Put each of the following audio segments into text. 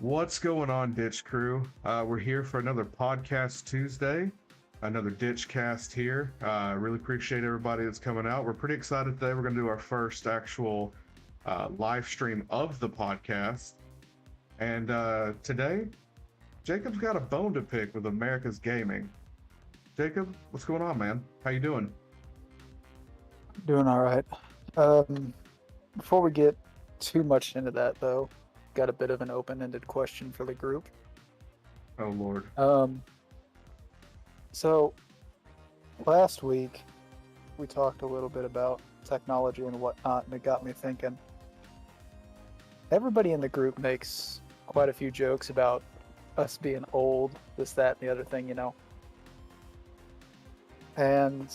What's going on, Ditch Crew? We're here for another podcast Tuesday, another DitchCast here. Really appreciate everybody that's coming out. We're pretty excited today. We're going to do our first actual live stream of the podcast. And today, Jacob's got a bone to pick with America's Gaming. Jacob, what's going on, man? How you doing? Doing all right. Before we get too much into that, though, got a bit of an open-ended question for the group. Oh, Lord. So last week we talked a little bit about technology and whatnot, and it got me thinking. Everybody in the group makes quite a few jokes about us being old, this, that, and the other thing, And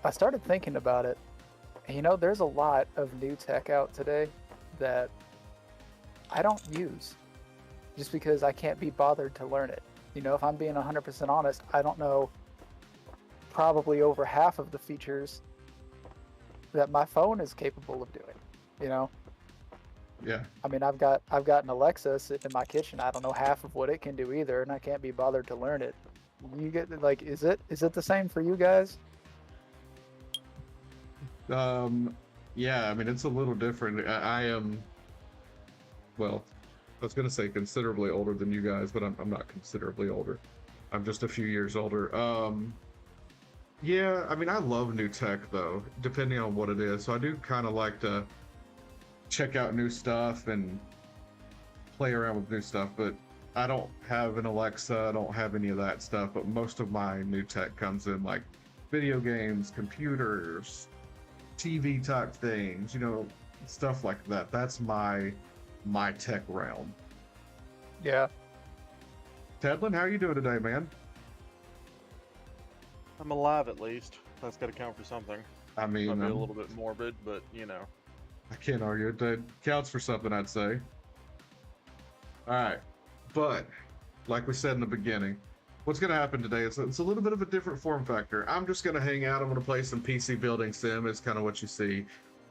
I started thinking about it. And, there's a lot of new tech out today that I don't use just because I can't be bothered to learn it. If I'm being 100% honest, I don't know probably over half of the features that my phone is capable of doing. Yeah. I mean, I've got an Alexa sitting in my kitchen. I don't know half of what it can do either, and I can't be bothered to learn it. You get is it the same for you guys? Yeah, I mean, it's a little different. I am, well, I was going to say considerably older than you guys, but I'm not considerably older. I'm just a few years older. Yeah, I mean, I love new tech, though, depending on what it is. So I do kind of like to check out new stuff and play around with new stuff, but I don't have an Alexa, I don't have any of that stuff, but most of my new tech comes in like video games, computers, TV type things, stuff like that. That's my tech realm. Yeah. Tedlin, how are you doing today, man? I'm alive at least. That's got to count for something. I mean, Might be a little bit morbid, but I can't argue it. That counts for something, I'd say. All right, but like we said in the beginning, what's going to happen today is it's a little bit of a different form factor. I'm just going to hang out. I'm going to play some PC building sim. It's kind of what you see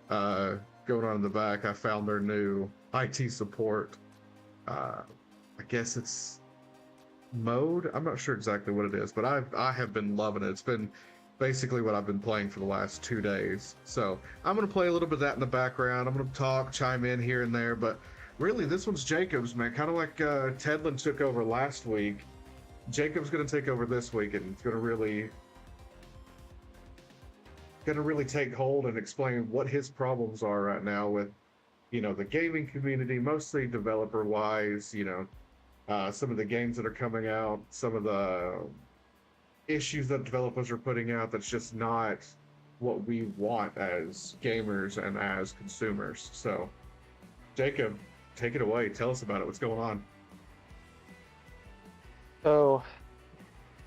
going on in the back. I found their new IT support. I guess it's mode. I'm not sure exactly what it is, but I have been loving it. It's been basically what I've been playing for the last 2 days. So I'm going to play a little bit of that in the background. I'm going to talk, chime in here and there, but really this one's Jacob's, man. Kind of like Tedlin took over last week. Jacob's going to take over this week, and it's going to really take hold and explain what his problems are right now with, the gaming community, mostly developer wise, some of the games that are coming out, some of the issues that developers are putting out that's just not what we want as gamers and as consumers. So, Jacob, take it away. Tell us about it. What's going on? So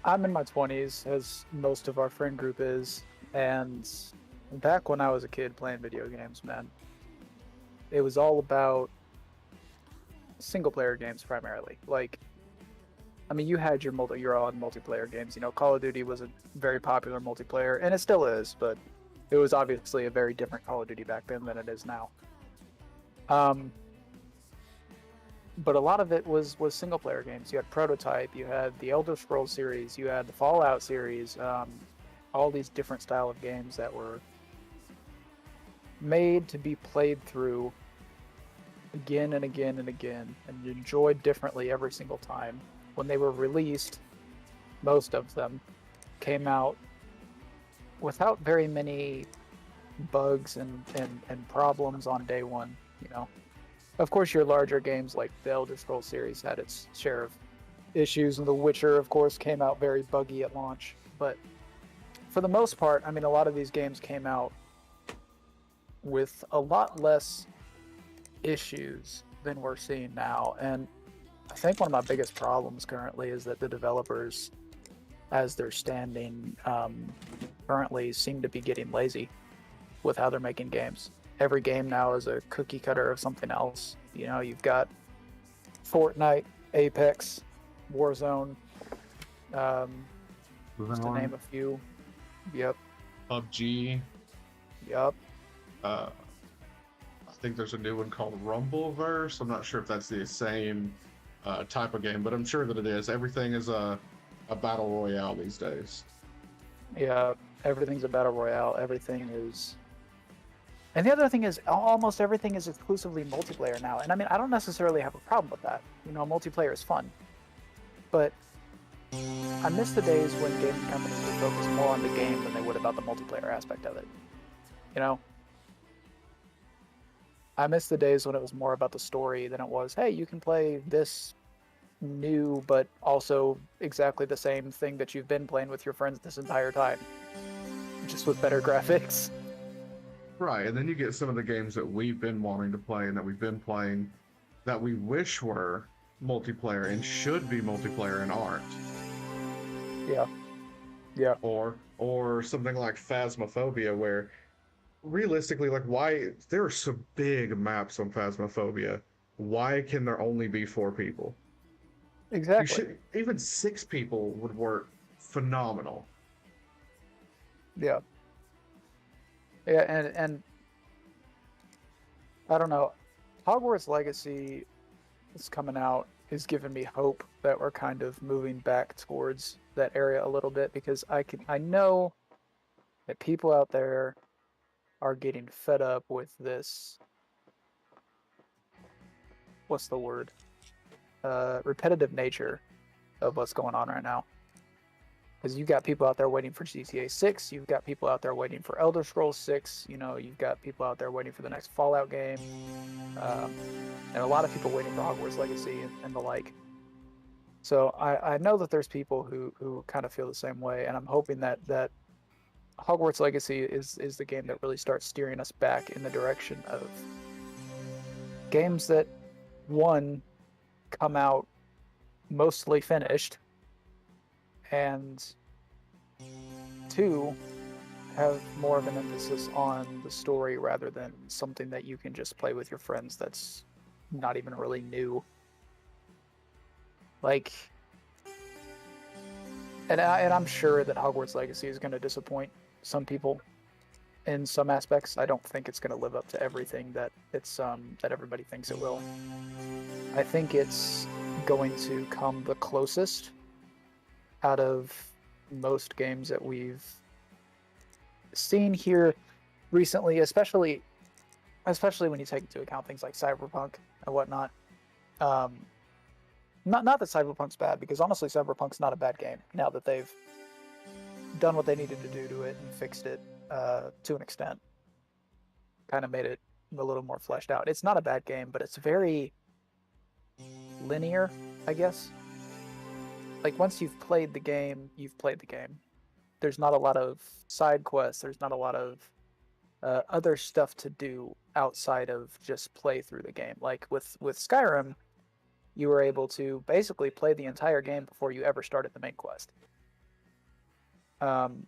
I'm in my 20s, as most of our friend group is, and back when I was a kid playing video games, man, it was all about single player games primarily. You had your own multiplayer games. Call of Duty was a very popular multiplayer, and it still is, but it was obviously a very different Call of Duty back then than it is now. But a lot of it was single player games. You had Prototype, you had the Elder Scrolls series, you had the Fallout series, all these different style of games that were made to be played through again and again and again, and enjoyed differently every single time. When they were released, most of them came out without very many bugs and problems on day one. Of course, your larger games like the Elder Scrolls series had its share of issues, and The Witcher, of course, came out very buggy at launch. But for the most part, a lot of these games came out with a lot less issues than we're seeing now. And I think one of my biggest problems currently is that the developers, as they're standing, currently seem to be getting lazy with how they're making games. Every game now is a cookie cutter of something else. You've got Fortnite, Apex, Warzone, just to name a few. Yep. PUBG. Yep. think there's a new one called Rumbleverse. I'm not sure if that's the same type of game, but I'm sure that it is. Everything is a battle royale these days. Yeah, everything's a battle royale. Everything is. And the other thing is, almost everything is exclusively multiplayer now. And I mean, I don't necessarily have a problem with that. You know, multiplayer is fun. But I miss the days when gaming companies would focus more on the game than they would about the multiplayer aspect of it. You know? I miss the days when it was more about the story than it was, hey, you can play this new, but also exactly the same thing that you've been playing with your friends this entire time. Just with better graphics. Right, and then you get some of the games that we've been wanting to play and that we've been playing that we wish were multiplayer and should be multiplayer and aren't. Yeah. Yeah. Or something like Phasmophobia, where realistically, like, why there are some big maps on Phasmophobia. Why can there only be 4 people? You Exactly. should even 6 people would work phenomenal. Yeah. Yeah, and I don't know. Hogwarts Legacy is coming out is giving me hope that we're kind of moving back towards that area a little bit, because I know that people out there are getting fed up with this, what's the word? Repetitive nature of what's going on right now. Because you've got people out there waiting for GTA 6, you've got people out there waiting for Elder Scrolls 6, you know, you've got people out there waiting for the next Fallout game, and a lot of people waiting for Hogwarts Legacy and the like. So I know that there's people who kind of feel the same way, and I'm hoping that Hogwarts Legacy is the game that really starts steering us back in the direction of games that, one, come out mostly finished, and 2, have more of an emphasis on the story rather than something that you can just play with your friends that's not even really new. Like, and I'm sure that Hogwarts Legacy is going to disappoint some people in some aspects. I don't think it's going to live up to everything that it's that everybody thinks it will. I think it's going to come the closest out of most games that we've seen here recently, especially when you take into account things like Cyberpunk and whatnot. Not that Cyberpunk's bad, because honestly, Cyberpunk's not a bad game now that they've done what they needed to do to it and fixed it to an extent. Kind of made it a little more fleshed out. It's not a bad game, but it's very linear, I guess. Like, once you've played the game, you've played the game. There's not a lot of side quests. There's not a lot of other stuff to do outside of just play through the game. Like with Skyrim, you were able to basically play the entire game before you ever started the main quest. And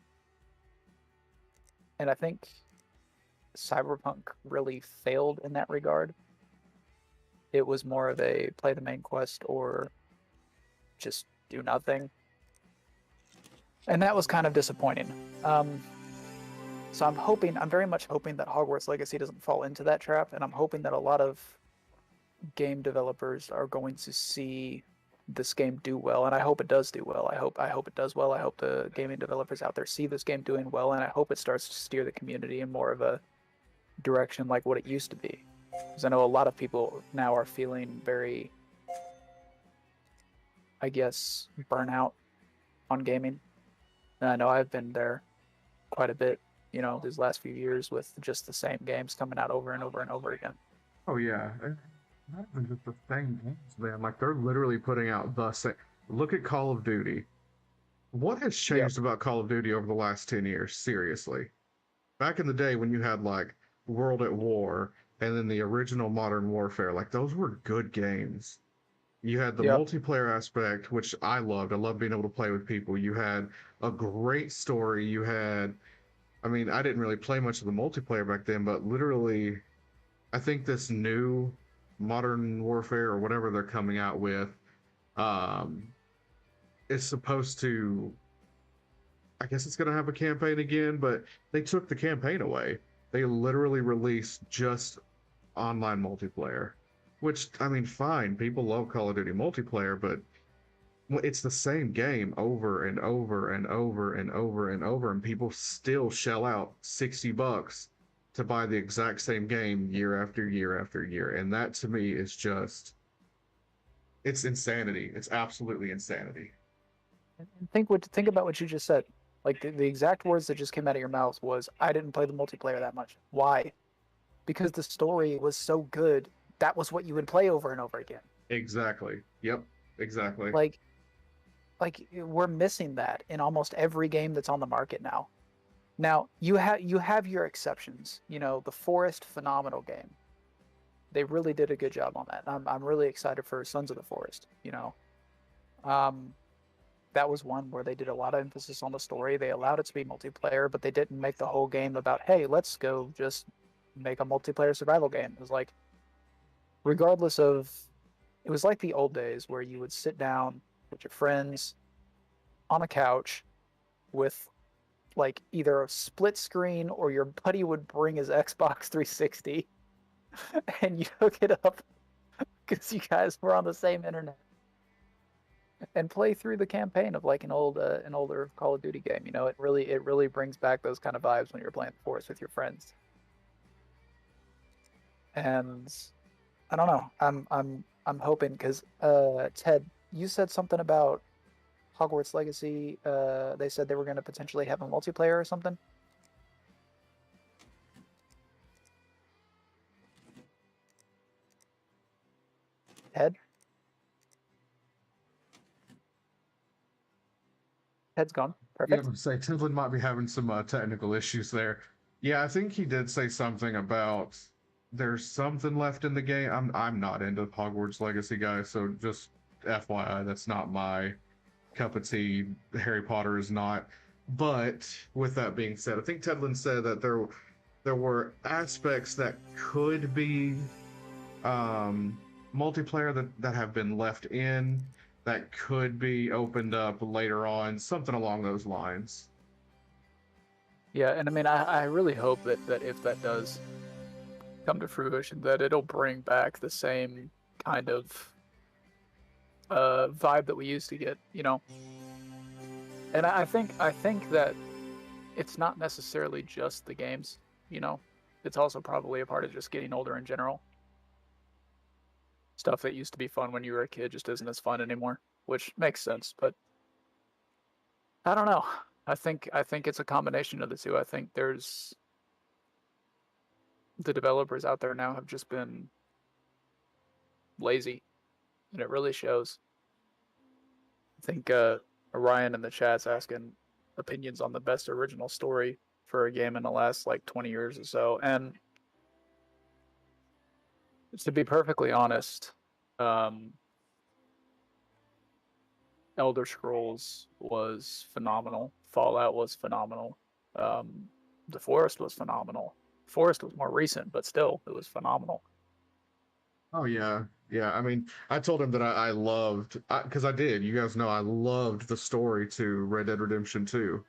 I think Cyberpunk really failed in that regard. It was more of a play the main quest or just do nothing. And that was kind of disappointing. So I'm very much hoping that Hogwarts Legacy doesn't fall into that trap, and I'm hoping that a lot of game developers are going to see this game do well, and I hope it does do well. I hope it does well. I hope the gaming developers out there see this game doing well, and I hope it starts to steer the community in more of a direction like what it used to be. Because I know a lot of people now are feeling very, I guess, burnout on gaming. And I know I've been there quite a bit, you know, these last few years with just the same games coming out over and over and over again. Oh yeah, not even just the same games, man. Like, they're literally putting out the same. Look at Call of Duty. What has changed about Call of Duty over the last 10 years? Seriously. Back in the day when you had like World at War and then the original Modern Warfare, like, those were good games. You had the multiplayer aspect, which I loved. I loved being able to play with people. You had a great story. You had, I mean, I didn't really play much of the multiplayer back then, but literally, I think this new Modern Warfare or whatever they're coming out with is supposed to, I guess it's going to have a campaign again, but they took the campaign away. They literally released just online multiplayer, which, I mean, fine, people love Call of Duty multiplayer, but it's the same game over and over and over and over and over, and people still shell out $60 to buy the exact same game year after year after year. And that to me is just, it's insanity. It's absolutely insanity. And think about what you just said. Like the exact words that just came out of your mouth was, "I didn't play the multiplayer that much." Why? Because the story was so good. That was what you would play over and over again. Exactly. Yep. Exactly. Like we're missing that in almost every game that's on the market now. Now you have your exceptions. You know, the Forest, phenomenal game. They really did a good job on that. I'm really excited for Sons of the Forest. You know, that was one where they did a lot of emphasis on the story. They allowed it to be multiplayer, but they didn't make the whole game about, hey, let's go just make a multiplayer survival game. It was like, regardless of, it was like the old days where you would sit down with your friends on a couch with like either a split screen, or your buddy would bring his Xbox 360 and you hook it up because you guys were on the same internet and play through the campaign of like an older Call of Duty game. You know, it really brings back those kind of vibes when you're playing the Forest with your friends. And I don't know. I'm hoping, because Ted, you said something about Hogwarts Legacy. They said they were going to potentially have a multiplayer or something. Ted? Ted's gone. Yeah, Perfect. I'm saying Timlin might be having some technical issues there. Yeah, I think he did say something about there's something left in the game. I'm not into Hogwarts Legacy, guys, so just FYI, that's not my cup of tea. Harry Potter is not. But with that being said, I think Tedlin said that there were aspects that could be multiplayer that have been left in, that could be opened up later on, something along those lines. Yeah, and I mean, I really hope that if that does come to fruition, that it'll bring back the same kind of vibe that we used to get, you know. And I think that it's not necessarily just the games, you know. It's also probably a part of just getting older in general. Stuff that used to be fun when you were a kid just isn't as fun anymore, which makes sense, but I don't know. I think it's a combination of the two. I think there's the developers out there now have just been lazy, and it really shows. I think Orion in the chat's asking opinions on the best original story for a game in the last like 20 years or so, and to be perfectly honest, Elder Scrolls was phenomenal. Fallout was phenomenal. The Forest was phenomenal. Forest was more recent, but still, it was phenomenal. Oh yeah, yeah. I mean, I told him that I loved, because I did. You guys know I loved the story to Red Dead Redemption 2.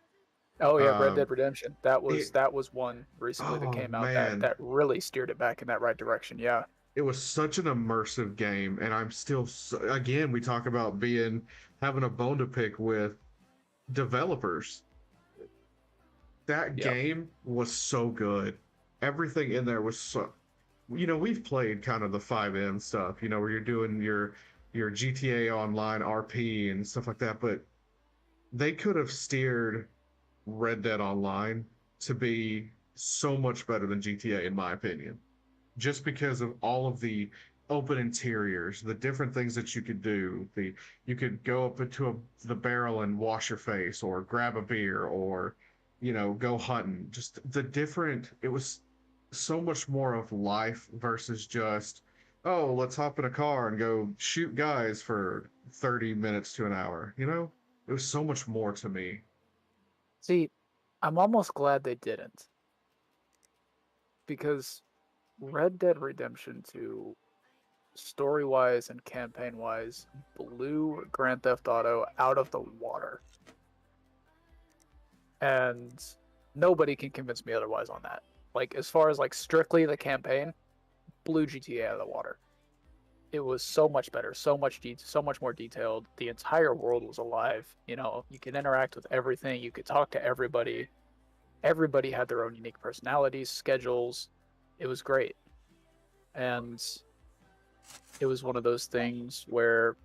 Oh yeah, Red Um, Dead Redemption. That it, was one recently that oh came out man, that really steered it back in that right direction. Yeah. it was such an immersive game, and I'm still again, we talk about having a bone to pick with developers. That Yeah. game was so good. Everything in there was so, we've played kind of the 5M stuff, where you're doing your GTA Online RP and stuff like that, but they could have steered Red Dead Online to be so much better than GTA, in my opinion, just because of all of the open interiors, the different things that you could do. You could go up into the barrel and wash your face, or grab a beer, or go hunting. Just the different. It was so much more of life versus just, oh, let's hop in a car and go shoot guys for 30 minutes to an hour. It was so much more to me. See, I'm almost glad they didn't, because Red Dead Redemption 2, story-wise and campaign-wise, blew Grand Theft Auto out of the water. And nobody can convince me otherwise on that. Like, as far as like strictly the campaign, blew GTA out of the water. It was so much better, so much more detailed. The entire world was alive. You know, you could interact with everything. You could talk to everybody. Everybody had their own unique personalities, schedules. It was great, and it was one of those things where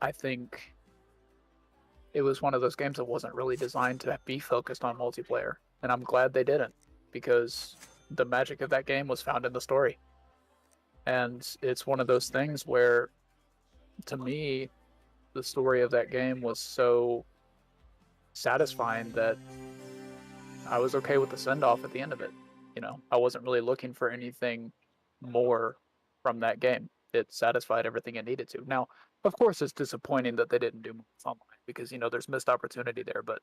I think it was one of those games that wasn't really designed to be focused on multiplayer, and I'm glad they didn't, because the magic of that game was found in the story. And it's one of those things where, to me, the story of that game was so satisfying that I was okay with the send-off at the end of it. You know, I wasn't really looking for anything more from that game. It satisfied everything it needed to. Now, of course, it's disappointing that they didn't do more online because, you know, there's missed opportunity there, but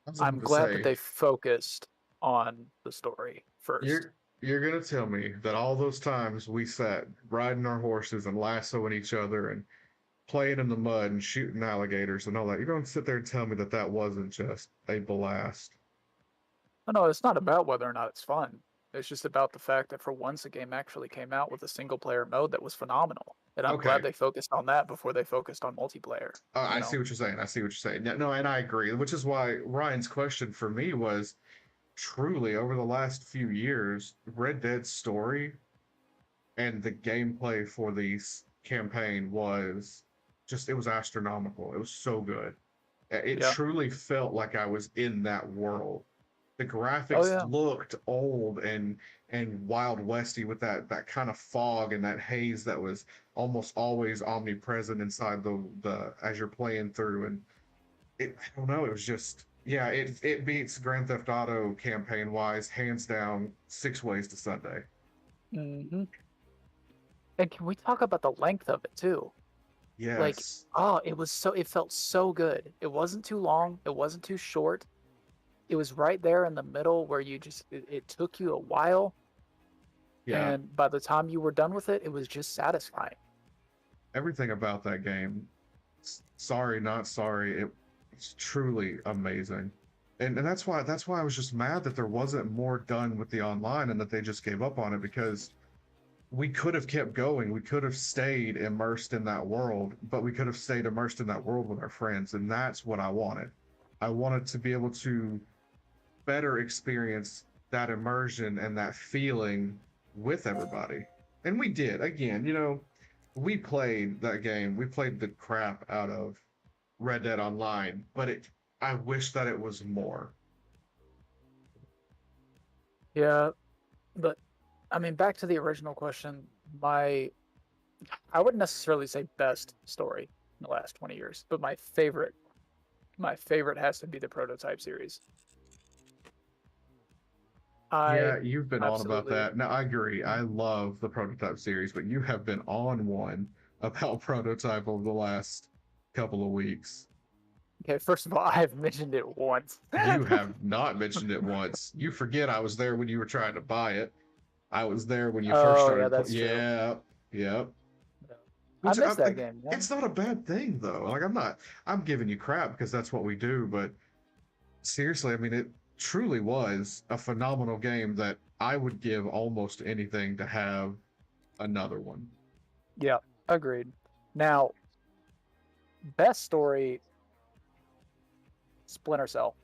I was I'm about to glad that say, they focused on the story first. you're gonna tell me that all those times we sat riding our horses and lassoing each other and playing in the mud and shooting alligators and all that, you're gonna sit there and tell me that that wasn't just a blast? No, it's not about whether or not it's fun. It's just about the fact that for once a game actually came out with a single player mode that was phenomenal. And I'm glad Okay, they focused on that before they focused on multiplayer, you I see know? what you're saying. I see what you're saying. No, and I agree, which is why Ryan's question for me was truly over the last few years, Red Dead's story and the gameplay for the campaign was just, it was astronomical. It was so good. It Yeah. truly felt like I was in that world. The Oh graphics yeah. looked old and Wild Westy with that kind of fog and that haze that was almost always omnipresent inside the as you're playing through. And I don't know, it was just, yeah, it beats Grand Theft Auto campaign wise hands down 6 ways to Sunday. Hmm. And can we talk about the length of it too? Like, Yes. oh, it felt so good. It wasn't too long. It wasn't too short. It was right there in the middle where it took you a while. Yeah. And by the time you were done with it, it was just satisfying. Everything about that game, sorry, not sorry, it's truly amazing. And that's why I was just mad that there wasn't more done with the online and that they just gave up on it, because we could have kept going. We could have stayed immersed in that world, but we could have stayed immersed in that world with our friends, and that's what I wanted. I wanted to be able to better experience that immersion and that feeling with everybody. And we did. Again, we played that game. We played the crap out of Red Dead Online, but I wish that it was more. Yeah, but I mean, back to the original question, my I wouldn't necessarily say best story in the last 20 years, but my favorite has to be the Prototype series. I Yeah, you've been on about absolutely. that. Now, I agree. I love the Prototype series, but you have been on one about Prototype over the last couple of weeks. Okay, first of all, I have mentioned it once. You have not mentioned it once. You forget I was there when you were trying to buy it. I was there when you first Oh yeah, started that's true. Yeah, yeah. Yeah. I Which missed that game. Yeah. it's not a bad thing though. Like, I'm giving you crap because that's what we do, but seriously, I mean, it truly was a phenomenal game that I would give almost anything to have another one. Yeah, agreed. Now, best story, Splinter Cell.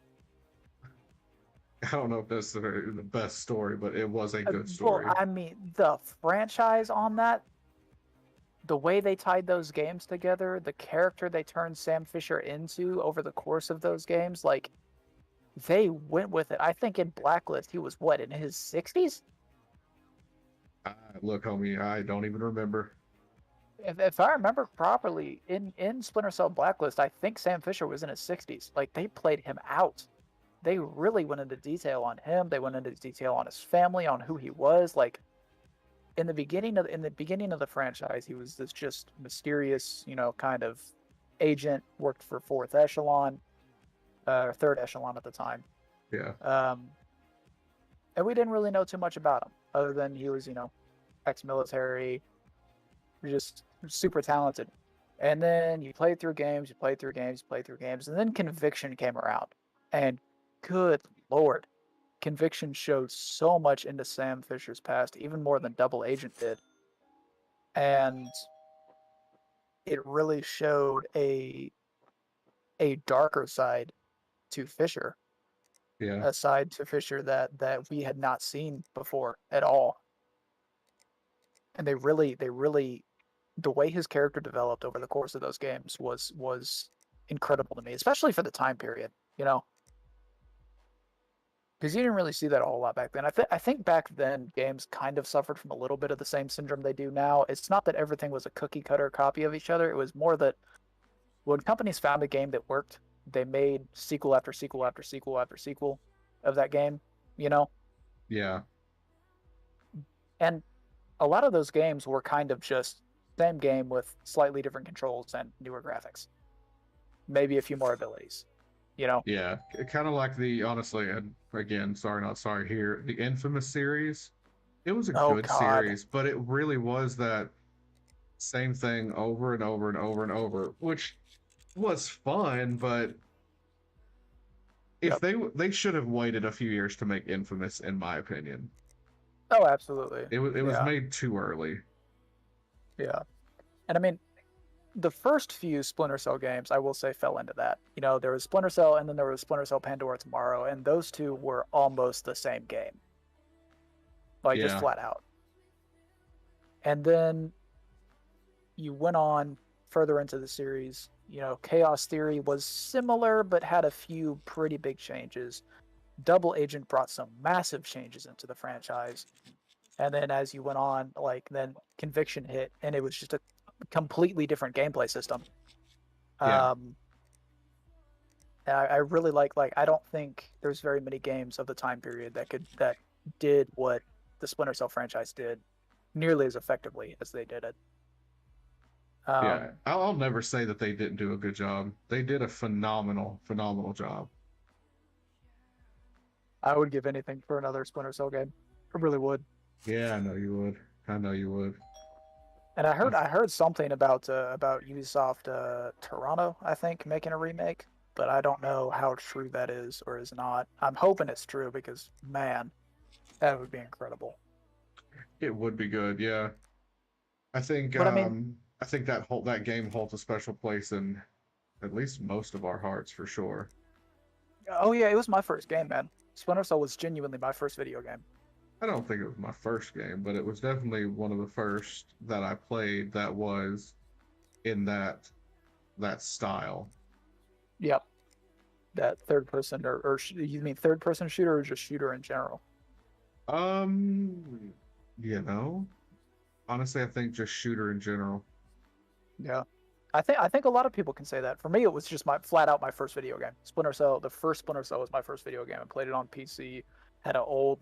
I don't know if that's the best story, but it was a good Well, story. I mean, the franchise on that, the way they tied those games together, the character they turned Sam Fisher into over the course of those games, like they went with it. I think in Blacklist, he was what, in his 60s? Look, homie, I don't even remember. If I remember properly, in Splinter Cell Blacklist, I think Sam Fisher was in his 60s. Like they played him out. They really went into detail on him. They went into detail on his family, on who he was. Like in the beginning of the franchise, he was this just mysterious, kind of agent, worked for Fourth Echelon, or Third Echelon at the time. Yeah. Um, and we didn't really know too much about him, other than he was, ex-military, just super talented. And then you played through games, you played through games, you played through games, and then Conviction came around. And good Lord, Conviction showed so much into Sam Fisher's past, even more than Double Agent did. And it really showed a darker side to Fisher, Yeah. a side to Fisher that we had not seen before at all. And they really the way his character developed over the course of those games was incredible to me, especially for the time period, you know. Because you didn't really see that a whole lot back then. I think back then games kind of suffered from a little bit of the same syndrome they do now. It's not that everything was a cookie cutter copy of each other. It was more that when companies found a game that worked, they made sequel after sequel after sequel after sequel of that game, you know? Yeah. And a lot of those games were kind of just same game with slightly different controls and newer graphics. Maybe a few more abilities, you know? Yeah. Kind of like the, honestly, and again, sorry, not sorry here, the Infamous series. It was a Oh good God. series, but it really was that same thing over and over and over and over, which was fun, but if Yep. they should have waited a few years to make Infamous, in my opinion. Oh, absolutely. It was Yeah. made too early. Yeah. And I mean, the first few Splinter Cell games, I will say, fell into that. You know, there was Splinter Cell, and then there was Splinter Cell Pandora Tomorrow, and those two were almost the same game, like just Yeah. flat out. And then you went on further into the series. You know, Chaos Theory was similar, but had a few pretty big changes. Double Agent brought some massive changes into the franchise. And then as you went on, like then Conviction hit, and it was just a completely different gameplay system. Yeah. And I really like I don't think there's very many games of the time period that did what the Splinter Cell franchise did nearly as effectively as they did it. Yeah. Um, I'll never say that they didn't do a good job. They did a phenomenal, phenomenal job. I would give anything for another Splinter Cell game. I really would. Yeah, I know you would. I know you would. And I heard something about Ubisoft Toronto, I think, making a remake, but I don't know how true that is or is not. I'm hoping it's true because man, that would be incredible. It would be good, yeah. But I mean, I think that game holds a special place in at least most of our hearts for sure. oh yeah, it was my first game, man. Splinter Cell was genuinely my first video game. I don't think it was my first game, but it was definitely one of the first that I played that was in that style. Yep, that third person you mean third person shooter or just shooter in general? Um, you know, honestly, I think just shooter in general. Yeah. I think a lot of people can say that. For me, it was just my flat out my first video game. Splinter Cell, the first Splinter Cell was my first video game. I played it on PC. Had an old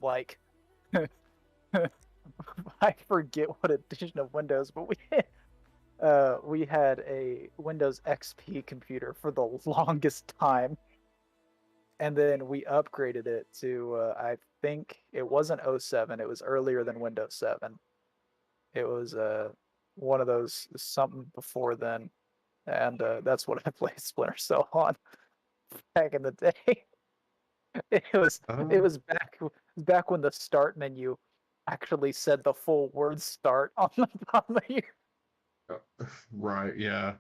I forget what edition of Windows, but we had a Windows XP computer for the longest time, and then we upgraded it to I think it wasn't '07. It was earlier than Windows 7. It was one of those something before then, and that's what I played Splinter Cell on back in the day. It was it Um, was back when the start menu actually said the full word start on the bottom of your. right, yeah.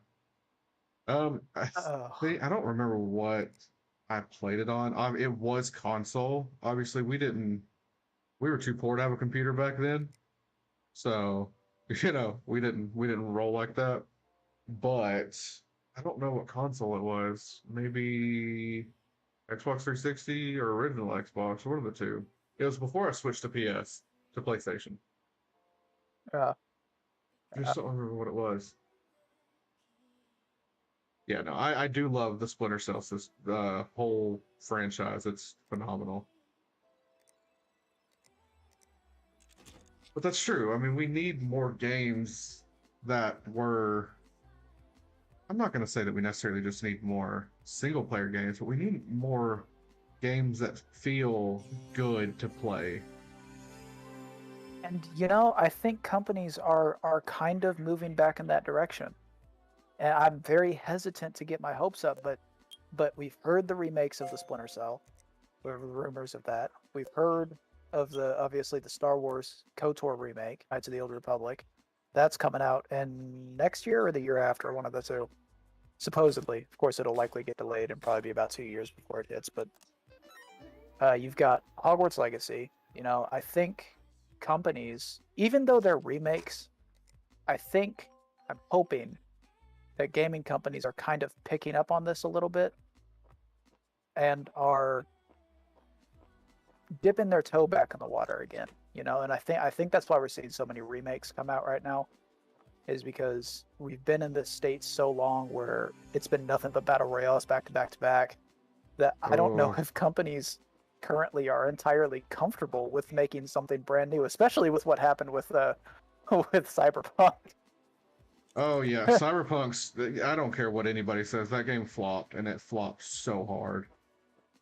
I Oh, think I don't remember what I played it on. It was console. Obviously, we were too poor to have a computer back then, so we didn't roll like that. But I don't know what console it was. Maybe Xbox 360 or original Xbox, one of the two. It was before I switched to PlayStation. yeah, Just yeah. don't remember what it was. Yeah, no, I do love the Splinter Cell the whole franchise. It's phenomenal. But that's true. I mean, we need more games that were. I'm not going to say that we necessarily just need more single player games, but we need more games that feel good to play. And you know, I think companies are kind of moving back in that direction. And I'm very hesitant to get my hopes up, but we've heard the remakes of the Splinter Cell, or rumors of that. we've heard of obviously the Star Wars KOTOR remake, Knights of the Old Republic. That's coming out in next year or the year after, one of the two. Supposedly, of course, it'll likely get delayed and probably be about 2 years before it hits. But you've got Hogwarts Legacy. I think companies, even though they're remakes, I'm hoping that gaming companies are kind of picking up on this a little bit and are dipping their toe back in the water again. And I think that's why we're seeing so many remakes come out right now, is because we've been in this state so long where it's been nothing but battle royales back to back to back, that I don't know if companies currently are entirely comfortable with making something brand new, especially with what happened with with Cyberpunk. Oh yeah, Cyberpunk's. I don't care what anybody says. That game flopped, and it flopped so hard.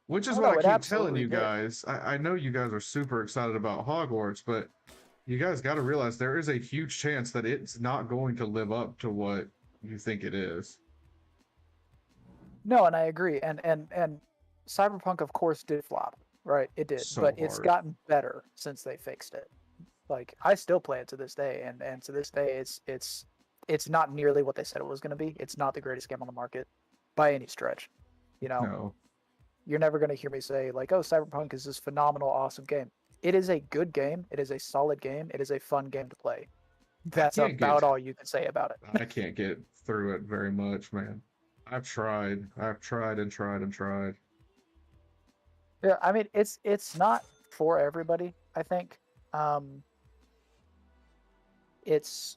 Which is what I keep telling you guys. I know you guys are super excited about Hogwarts, but you guys got to realize there is a huge chance that it's not going to live up to what you think it is. No, and I agree. And Cyberpunk, of course, did flop, right? It did, but it's gotten better since they fixed it. Like, I still play it to this day, and to this day, it's not nearly what they said it was going to be. It's not the greatest game on the market by any stretch. No. You're never going to hear me say, like, oh, Cyberpunk is this phenomenal, awesome game. It is a good game. It is a solid game. It is a fun game to play. That's about all you can say about it. I can't get through it very much, man. I've tried and tried and tried. Yeah, I mean, it's not for everybody, I think. It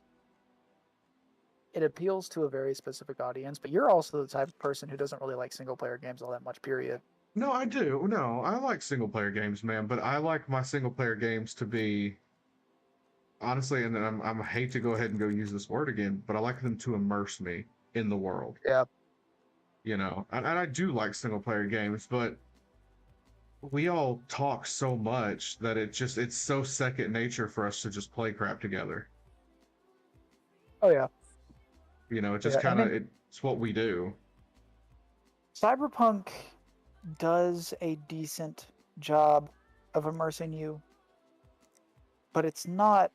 appeals to a very specific audience, but you're also the type of person who doesn't really like single player games all that much, period. No, I do. No, I like single player games, man, but I like my single player games to be, honestly, and I hate to go ahead and go use this word again, but I like them to immerse me in the world. Yeah. And I do like single player games, but we all talk so much that it's so second nature for us to just play crap together. Oh yeah. It just kind of, it's what we do. Cyberpunk does a decent job of immersing you, but it's not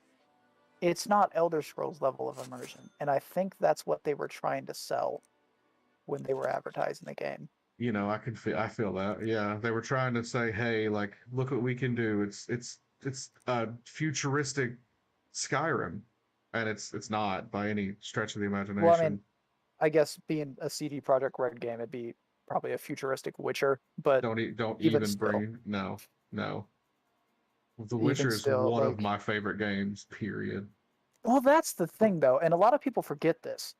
Elder Scrolls level of immersion, and I think that's what they were trying to sell when they were advertising the game. I feel that. Yeah, they were trying to say, hey, like, look what we can do. It's a futuristic Skyrim, and it's not by any stretch of the imagination. Well, I mean, I guess being a CD Projekt Red game, it'd be probably a futuristic Witcher, but don't even bring no. The Witcher is one of my favorite games, period. Well, that's the thing, though, and a lot of people forget this.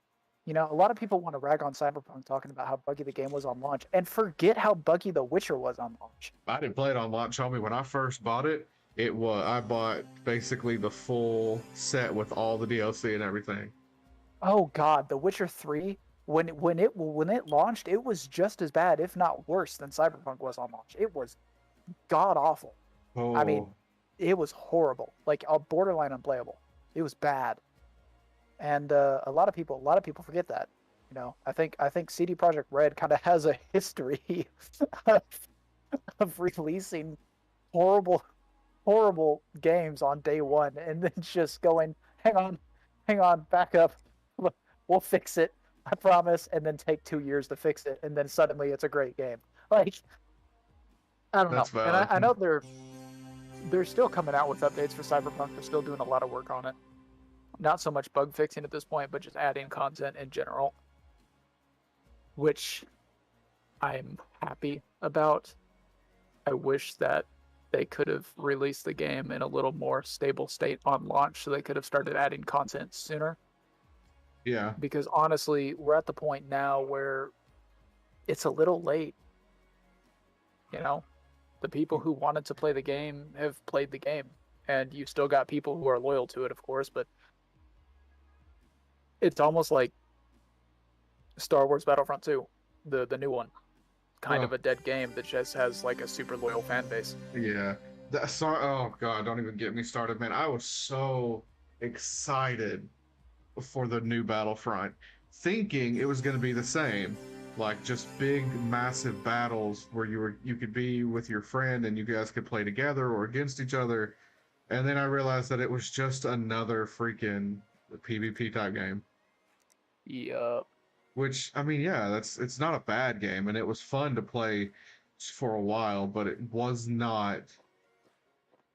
A lot of people want to rag on Cyberpunk, talking about how buggy the game was on launch, and forget how buggy The Witcher was on launch. I didn't play it on launch, homie. When I first bought it, I bought basically the full set with all the DLC and everything. Oh God, The Witcher 3, when it launched, it was just as bad, if not worse, than Cyberpunk was on launch. It was god awful. Oh. I mean, it was horrible, like borderline unplayable. It was bad. And a lot of people forget that. I think CD Projekt Red kind of has a history of releasing horrible games on day one, and then just going, hang on, back up, we'll fix it, I promise, and then take 2 years to fix it, and then suddenly it's a great game. Like, I don't know. And I know they're still coming out with updates for Cyberpunk. They're still doing a lot of work on it. Not so much bug fixing at this point, but just adding content in general, which I'm happy about. I wish that they could have released the game in a little more stable state on launch, so they could have started adding content sooner. Yeah. Because honestly, we're at the point now where it's a little late. The people who wanted to play the game have played the game, and you still got people who are loyal to it, of course, but it's almost like Star Wars Battlefront 2, the new one. Kind of a dead game that just has like a super loyal fan base. Yeah. Oh God, don't even get me started, man. I was so excited for the new Battlefront, thinking it was going to be the same. like just big, massive battles where you could be with your friend and you guys could play together or against each other. And then I realized that it was just another freaking PvP type game. Yup. Which, I mean, yeah, it's not a bad game, and it was fun to play for a while, but it was not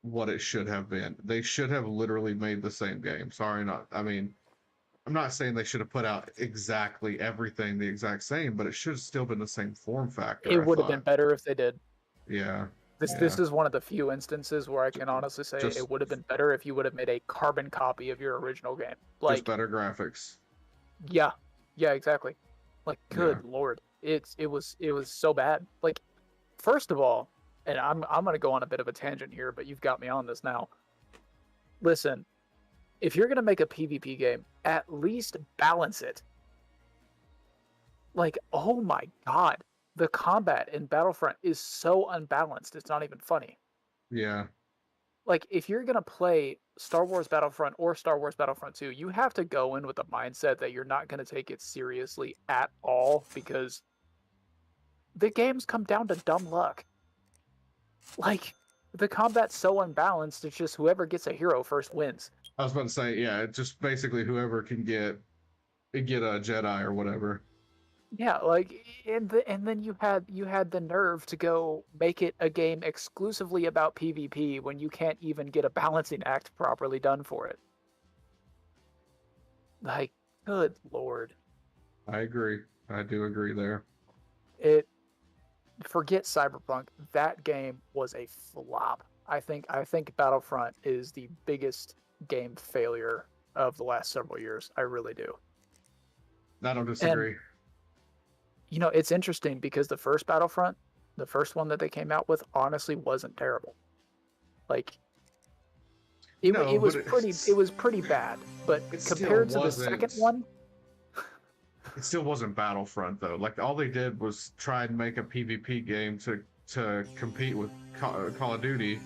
what it should have been. They should have literally made the same game. Sorry, not. I mean, I'm not saying they should have put out exactly everything the exact same, but it should have still been the same form factor, It I would have been thought. better if they did. Yeah, This yeah. is one of the few instances where I can honestly say Just it would have been better if you would have made a carbon copy of your original game. just Like, better graphics. yeah, yeah, exactly. Like, Yeah. good lord, it was so bad. Like, first of all, and I'm gonna go on a bit of a tangent here, but you've got me on this now. Listen, if you're gonna make a PvP game, at least balance it. Like, oh my god, the combat in Battlefront is so unbalanced. It's not even funny. Yeah. Like, if you're gonna play Star Wars Battlefront or Star Wars Battlefront 2, you have to go in with the mindset that you're not gonna take it seriously at all because the games come down to dumb luck. Like, the combat's so unbalanced, it's just whoever gets a hero first wins. I was about to say, yeah, it's just basically whoever can get a Jedi or whatever. Yeah, like, and then you had the nerve to go make it a game exclusively about PvP when you can't even get a balancing act properly done for it. Like, good lord. I agree. I do agree there. Forget Cyberpunk. That game was a flop. I think Battlefront is the biggest game failure of the last several years. I really do. I don't disagree. And, you know, it's interesting because the first Battlefront, the first one that they came out with, honestly wasn't terrible. Like, it was pretty bad. But compared to the second one, it still wasn't Battlefront though. Like all they did was try and make a PvP game to compete with Call of Duty,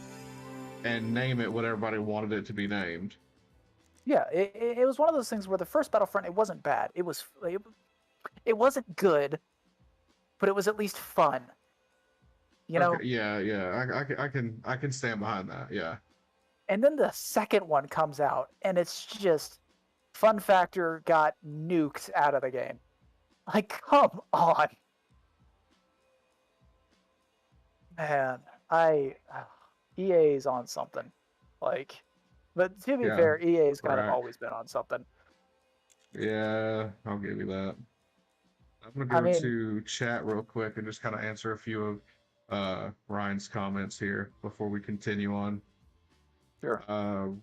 and name it what everybody wanted it to be named. yeah, it was one of those things where the first Battlefront, it wasn't bad. It wasn't good, but it was at least fun. You know? Okay, yeah. I can stand behind that. Yeah. And then the second one comes out, and it's just fun factor got nuked out of the game. Like, come on, man. EA's on something. Like, but to be fair, EA's kind of always been on something. Yeah, I'll give you that. I'm gonna go to chat real quick and just kind of answer a few of Ryan's comments here before we continue on. Sure.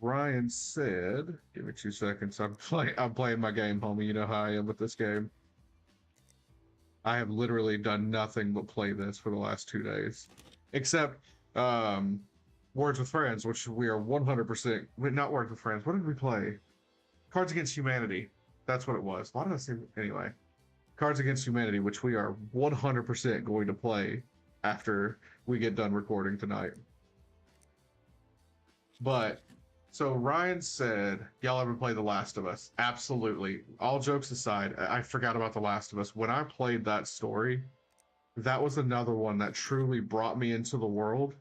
Ryan said, "Give me 2 seconds. I'm playing my game, homie. You know how I am with this game. I have literally done nothing but play this for the last 2 days, except Words with Friends, which we are 100%. Not Words with Friends. What did we play? Cards Against Humanity. That's what it was. Why did I say anyway? Cards Against Humanity, which we are 100% going to play after we get done recording tonight." But, so Ryan said, y'all ever play The Last of Us? Absolutely. All jokes aside, I forgot about The Last of Us. When I played that story, that was another one that truly brought me into the world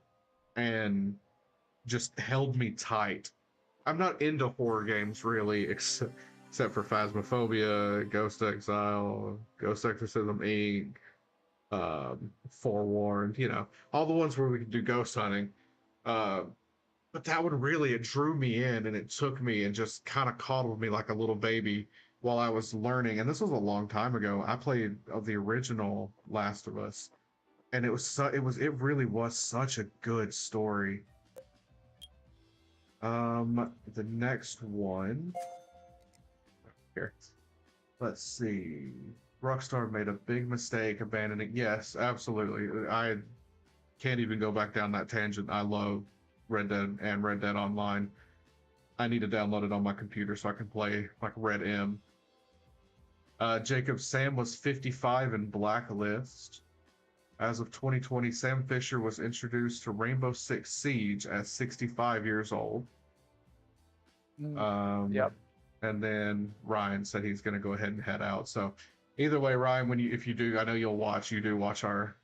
and just held me tight. I'm not into horror games really, except for Phasmophobia, Ghost Exile, Ghost Exorcism Inc., Forewarned, you know, all the ones where we can do ghost hunting. But that one really, it drew me in and it took me and just kind of coddled me like a little baby while I was learning. And this was a long time ago. I played the original Last of Us, and it really was such a good story. The next one here. Let's see. Rockstar made a big mistake abandoning. Yes, absolutely. I can't even go back down that tangent. I love Red Dead and Red Dead Online. I need to download it on my computer so I can play like Red M. Jacob, Sam was 55 in Blacklist. As of 2020, Sam Fisher was introduced to Rainbow Six Siege at 65 years old. Yep. And then Ryan said he's going to go ahead and head out. So Either way, Ryan, if you do, I know you do watch our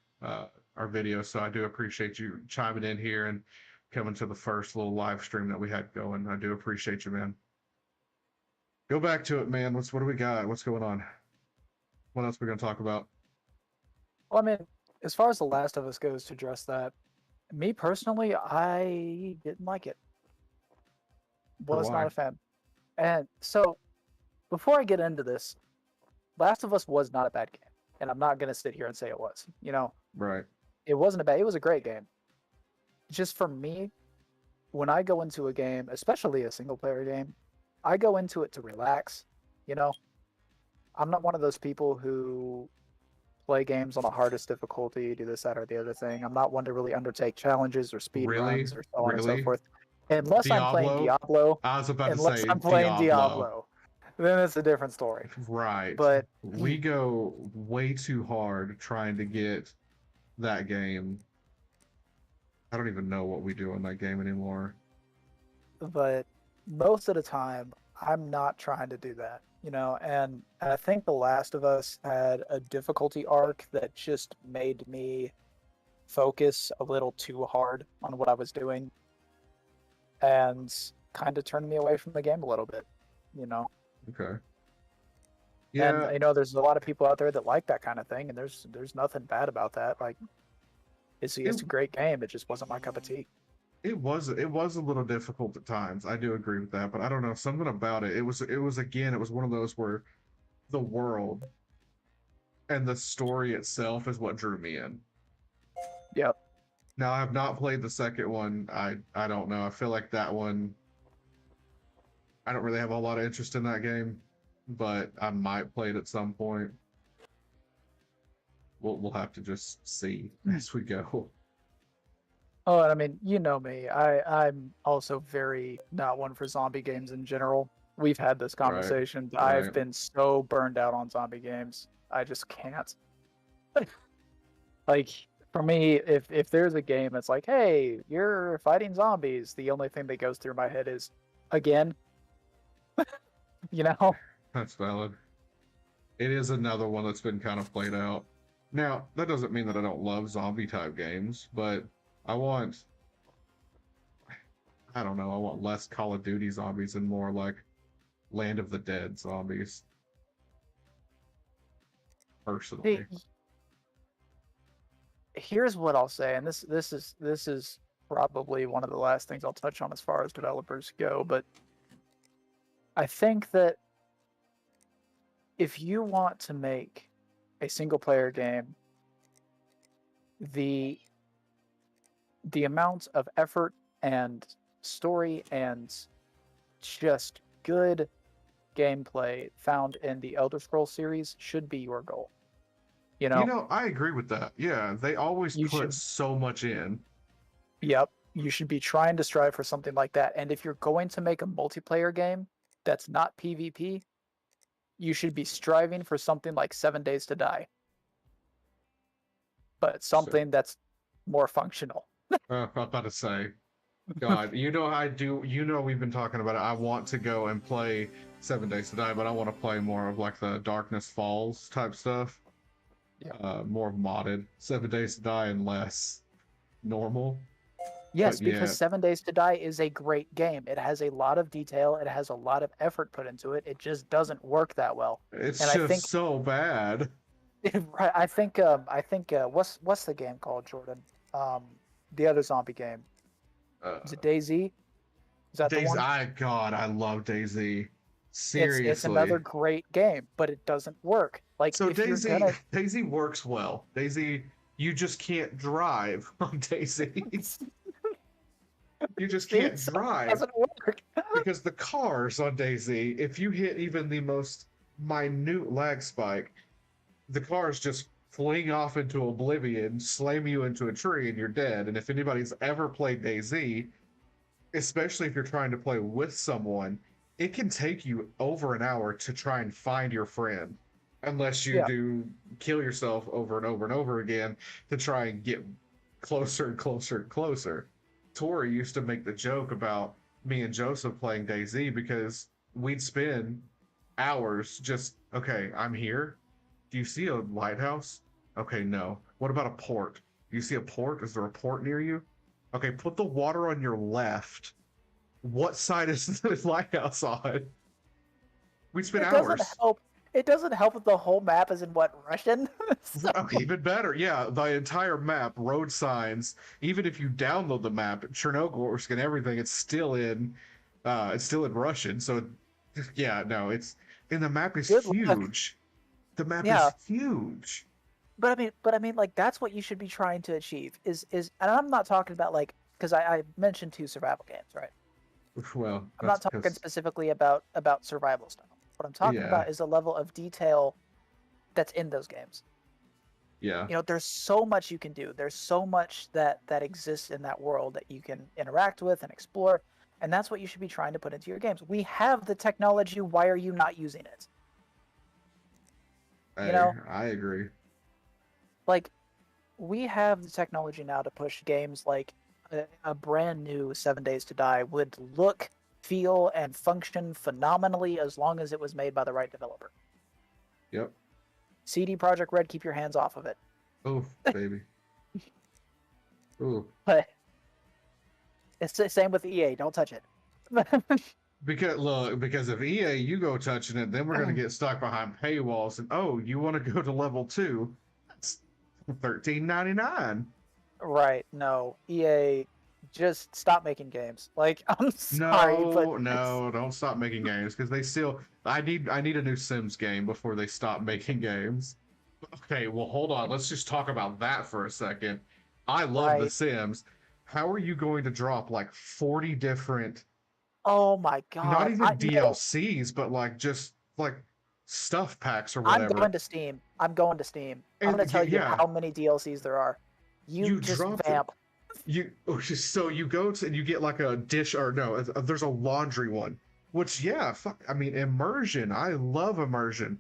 videos, so I do appreciate you chiming in here and coming to the first little live stream that we had going. I do appreciate you, man. Go back to it, man. What do we got? What's going on? What else are we gonna talk about? Well, I mean, as far as The Last of Us goes, to address that, me personally, I didn't like it. Was Why? not a fan. And so, before I get into this, Last of Us was not a bad game, and I'm not gonna sit here and say it was. Right. It wasn't a bad. It was a great game. Just for me, when I go into a game, especially a single player game, I go into it to relax. You know, I'm not one of those people who play games on the hardest difficulty, do this, that, or the other thing. I'm not one to really undertake challenges or speed Really? runs or so on and so Really? forth. Unless I'm playing Diablo? Diablo, I was about to unless say I'm playing Diablo. then it's a different story. Right. But We go way too hard trying to get that game. I don't even know what we do in that game anymore. but most of the time, I'm not trying to do that, and I think The Last of Us had a difficulty arc that just made me focus a little too hard on what I was doing and kind of turned me away from the game a little bit, you know. Okay. And Yeah, there's a lot of people out there that like that kind of thing, and there's nothing bad about that. Like, it's it, a great game. It just wasn't my cup of tea. it was a little difficult at times. I do agree with that, but I don't know, something about it. It was one of those where the world and the story itself is what drew me in. Yep. Now I have not played the second one. I don't know. I feel like that one I don't really have a lot of interest in that game, but I might play it at some point. We'll have to just see as we go. Oh, and I mean, you know me. I'm also very not one for zombie games in general. We've had this Right, conversation. I've right. been so burned out on zombie games. I just can't. Like, for me, if there's a game that's like, hey, you're fighting zombies, the only thing that goes through my head is, again, you know? That's valid. It is another one that's been kind of played out. Now, that doesn't mean that I don't love zombie type games, but I want, I don't know, I want less Call of Duty zombies and more like Land of the Dead zombies, Hey, personally. here's what I'll say, and this is probably one of the last things I'll touch on as far as developers go, but I think that if you want to make a single player game, the amount of effort and story and just good gameplay found in the Elder Scrolls series should be your goal. You You know, know, I agree with that. Yeah, they always you put should, so much in. yep, you should be trying to strive for something like that. And if you're going to make a multiplayer game that's not PvP, you should be striving for something like 7 Days to Die, but So, something that's more functional. I'm about to say, God, you know I do. You know we've been talking about it. I want to go and play 7 Days to Die, but I want to play more of like the Darkness Falls type stuff. Yeah. More modded 7 Days to Die and less normal. Yes, But because yeah, 7 Days to Die is a great game. It has a lot of detail. It has a lot of effort put into it. It just doesn't work that well. And it's I just think, so bad. right, what's the game called, Jordan? Um, the other zombie game. Uh, Is it DayZ? Is that the Daisy, one? God, I love Daisy. It's another Seriously. great game, but it doesn't work. Like, So if you're Daisy, gonna, Daisy works well. Daisy, you just can't drive on Daisy. You just see, can't so it drive doesn't work. because the cars on Daisy, if you hit even the most minute lag spike, the cars just fling off into oblivion, slam you into a tree, and you're dead. And if anybody's ever played DayZ, especially if you're trying to play with someone, it can take you over an hour to try and find your friend, unless you Yeah, do kill yourself over and over and over again to try and get closer and closer and closer. Tori used to make the joke about me and Joseph playing DayZ because we'd spend hours just, okay, I'm here. Do you see a lighthouse? Okay, no. What about a port? Do you see a port? Is there a port near you? Okay, put the water on your left. What side is the lighthouse on? We spent It doesn't hours. help. It doesn't help that the whole map is in what, Russian? So, Okay, even better. Yeah, the entire map, road signs. Even if you download the map, Chernogorsk and everything, it's still in Russian. So, yeah, no, and the map is good luck. huge. The map Yeah, is huge. but I mean, like that's what you should be trying to achieve. And I'm not talking about like because I mentioned two survival games, right? Well, I'm that's not talking because, specifically about survival style. What I'm talking yeah, about is the level of detail that's in those games. yeah. You know, there's so much you can do. There's so much that exists in that world that you can interact with and explore, and that's what you should be trying to put into your games. We have the technology. Why are you not using it? You know, I agree. like we have the technology now to push games like a brand new 7 Days to Die would look, feel, and function phenomenally as long as it was made by the right developer. Yep. CD Projekt Red, keep your hands off of it. Oh, baby. Ooh. But it's the same with EA. Don't touch it. Because if EA you go touching it, then we're gonna get stuck behind paywalls. And oh, you want to go to level 2? That's $13.99. Right? No, EA, just stop making games. Like, I'm sorry, but No, don't stop making games because they still. I need a new Sims game before they stop making games. Okay, well hold on. Let's just talk about that for a second. I love The right. Sims. How are you going to drop like 40 different, Oh my not God, I even no. DLCs, but like just like stuff packs or I'm whatever? going to Steam. I'm going to Steam. I'm And going to tell you yeah, how many DLCs there are. You you just drop the vamp. so you go to and you get like a dish or no, there's a laundry one, which yeah, fuck, I mean immersion. I love immersion.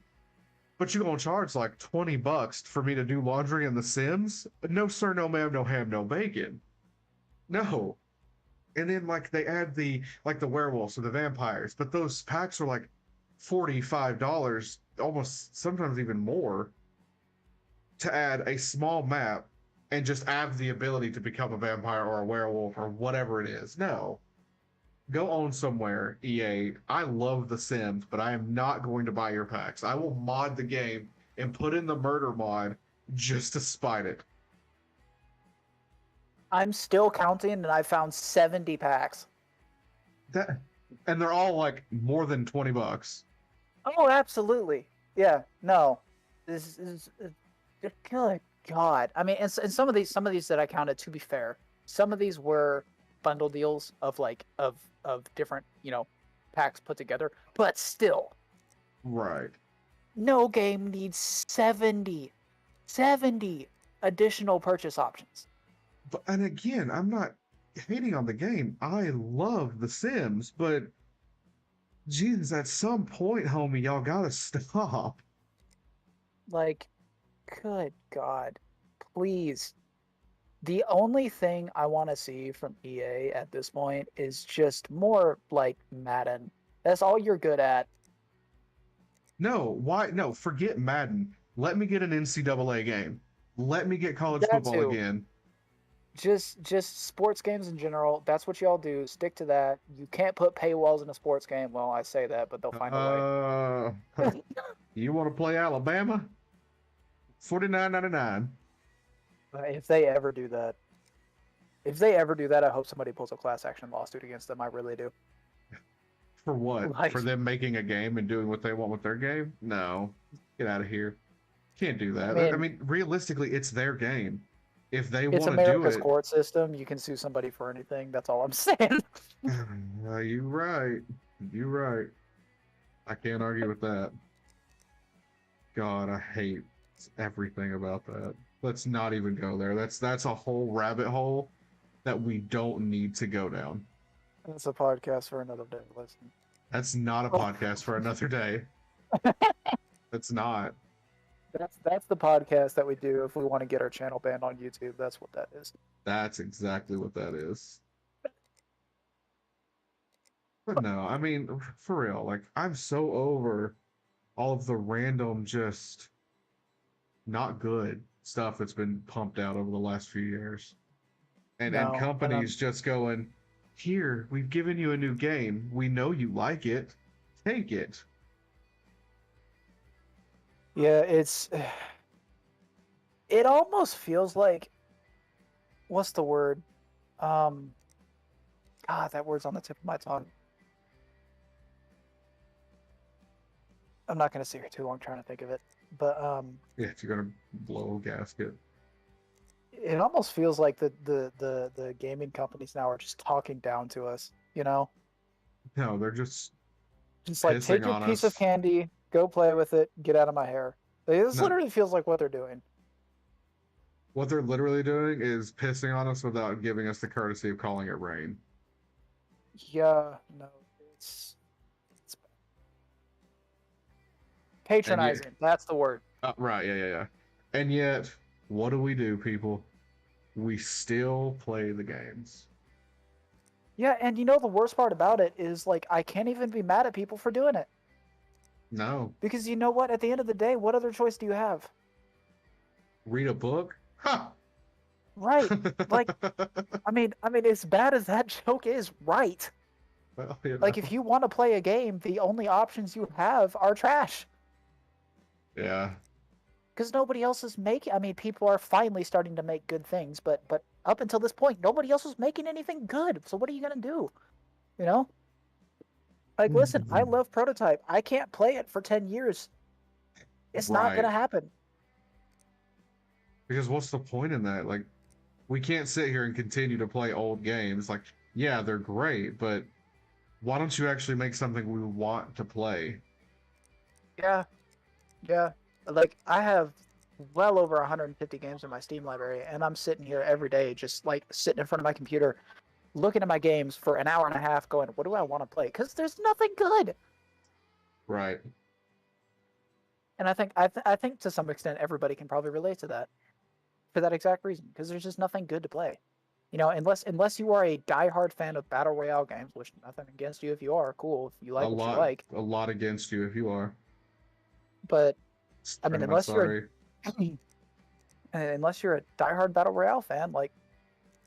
But you gonna charge like $20 for me to do laundry in The Sims? No, sir, no, ma'am, no ham, no bacon. No. And then like they add the werewolves or the vampires, but those packs are like $45, almost sometimes even more, to add a small map and just add the ability to become a vampire or a werewolf or whatever it is. No. Go own somewhere, EA. I love The Sims, but I am not going to buy your packs. I will mod the game and put in the murder mod just to spite it. I'm still counting, and I found 70 packs. That and they're all like more than $20. Oh, absolutely. Yeah. No. This is good God. I mean, and some of these that I counted. To be fair, some of these were bundle deals of like of different packs put together. But still, Right. no game needs 70 additional purchase options. But and again, I'm not hating on the game. I love The Sims, but Jesus, at some point, homie, y'all gotta stop. Like, good God, please. The only thing I want to see from EA at this point is just more like Madden. That's all you're good at. No, why? No, forget Madden. Let me get an NCAA game. Let me get college That football too. again. Just sports games in general. That's what y'all do. Stick to that. You can't put paywalls in a sports game. Well, I say that, but they'll find a way. Uh, you want to play Alabama? $49.99. If they ever do that, I hope somebody pulls a class action lawsuit against them. I really do. For what? Like, For them making a game and doing what they want with their game? No. Get out of here. Can't do I that. I mean, mean, realistically, it's their game. If they it's want to do America's it, court system. You can sue somebody for anything. That's all I'm saying. you're right. You're right. I can't argue with that. God, I hate everything about that. Let's not even go there. That's a whole rabbit hole that we don't need to go down. That's a podcast for another day. Listen. That's not a Oh, podcast for another day. That's not. that's the podcast that we do if we want to get our channel banned on YouTube. That's what that is. That's exactly what that is. But no, I mean, for real, like, I'm so over all of the random just not good stuff that's been pumped out over the last few years. And No, and companies just going, here, we've given you a new game. We know you like it. Take it. yeah, it almost feels like, what's the word? God, that word's on the tip of my tongue. I'm not gonna sit here too long trying to think of it, but Yeah, if you're gonna blow a gasket. it almost feels like the gaming companies now are just talking down to us. You know, No, they're just just like take pissing your on piece of us. candy, go play with it, get out of my hair. This No, literally feels like what they're doing. what they're literally doing is pissing on us without giving us the courtesy of calling it rain. Yeah, no, it's And yet, patronizing. That's the word. right, yeah. And yet, what do, people? We still play the games. Yeah, and you know the worst part about it is like I can't even be mad at people for doing it. No. Because you know what? At the end of the day, what other choice do you have? Read a book? Huh. Right. Like, I mean, as bad as that joke is, right. Well, you Like, know. if you want to play a game, the only options you have are trash. Yeah. Because nobody else is making. I mean, people are finally starting to make good things, but up until this point, nobody else was making anything good. So what are you gonna do? You know? Like, listen, I love Prototype. I can't play it for 10 years. It's not Right. gonna happen. Because what's the point in that? Like, we can't sit here and continue to play old games. Like, yeah, they're great, but why don't you actually make something we want to play? Yeah, yeah. Like, I have well over 150 games in my Steam library, and I'm sitting here every day, just like sitting in front of my computer, looking at my games for an hour and a half, going, "What do I want to play?" Because there's nothing good. Right. And I think to some extent everybody can probably relate to that for that exact reason, because there's just nothing good to play. You know, unless you are a diehard fan of battle royale games, which nothing against you if you are, cool if you A like what you lot, like. a lot against you if you are. But I mean, Very much sorry. unless you're a diehard battle royale fan, like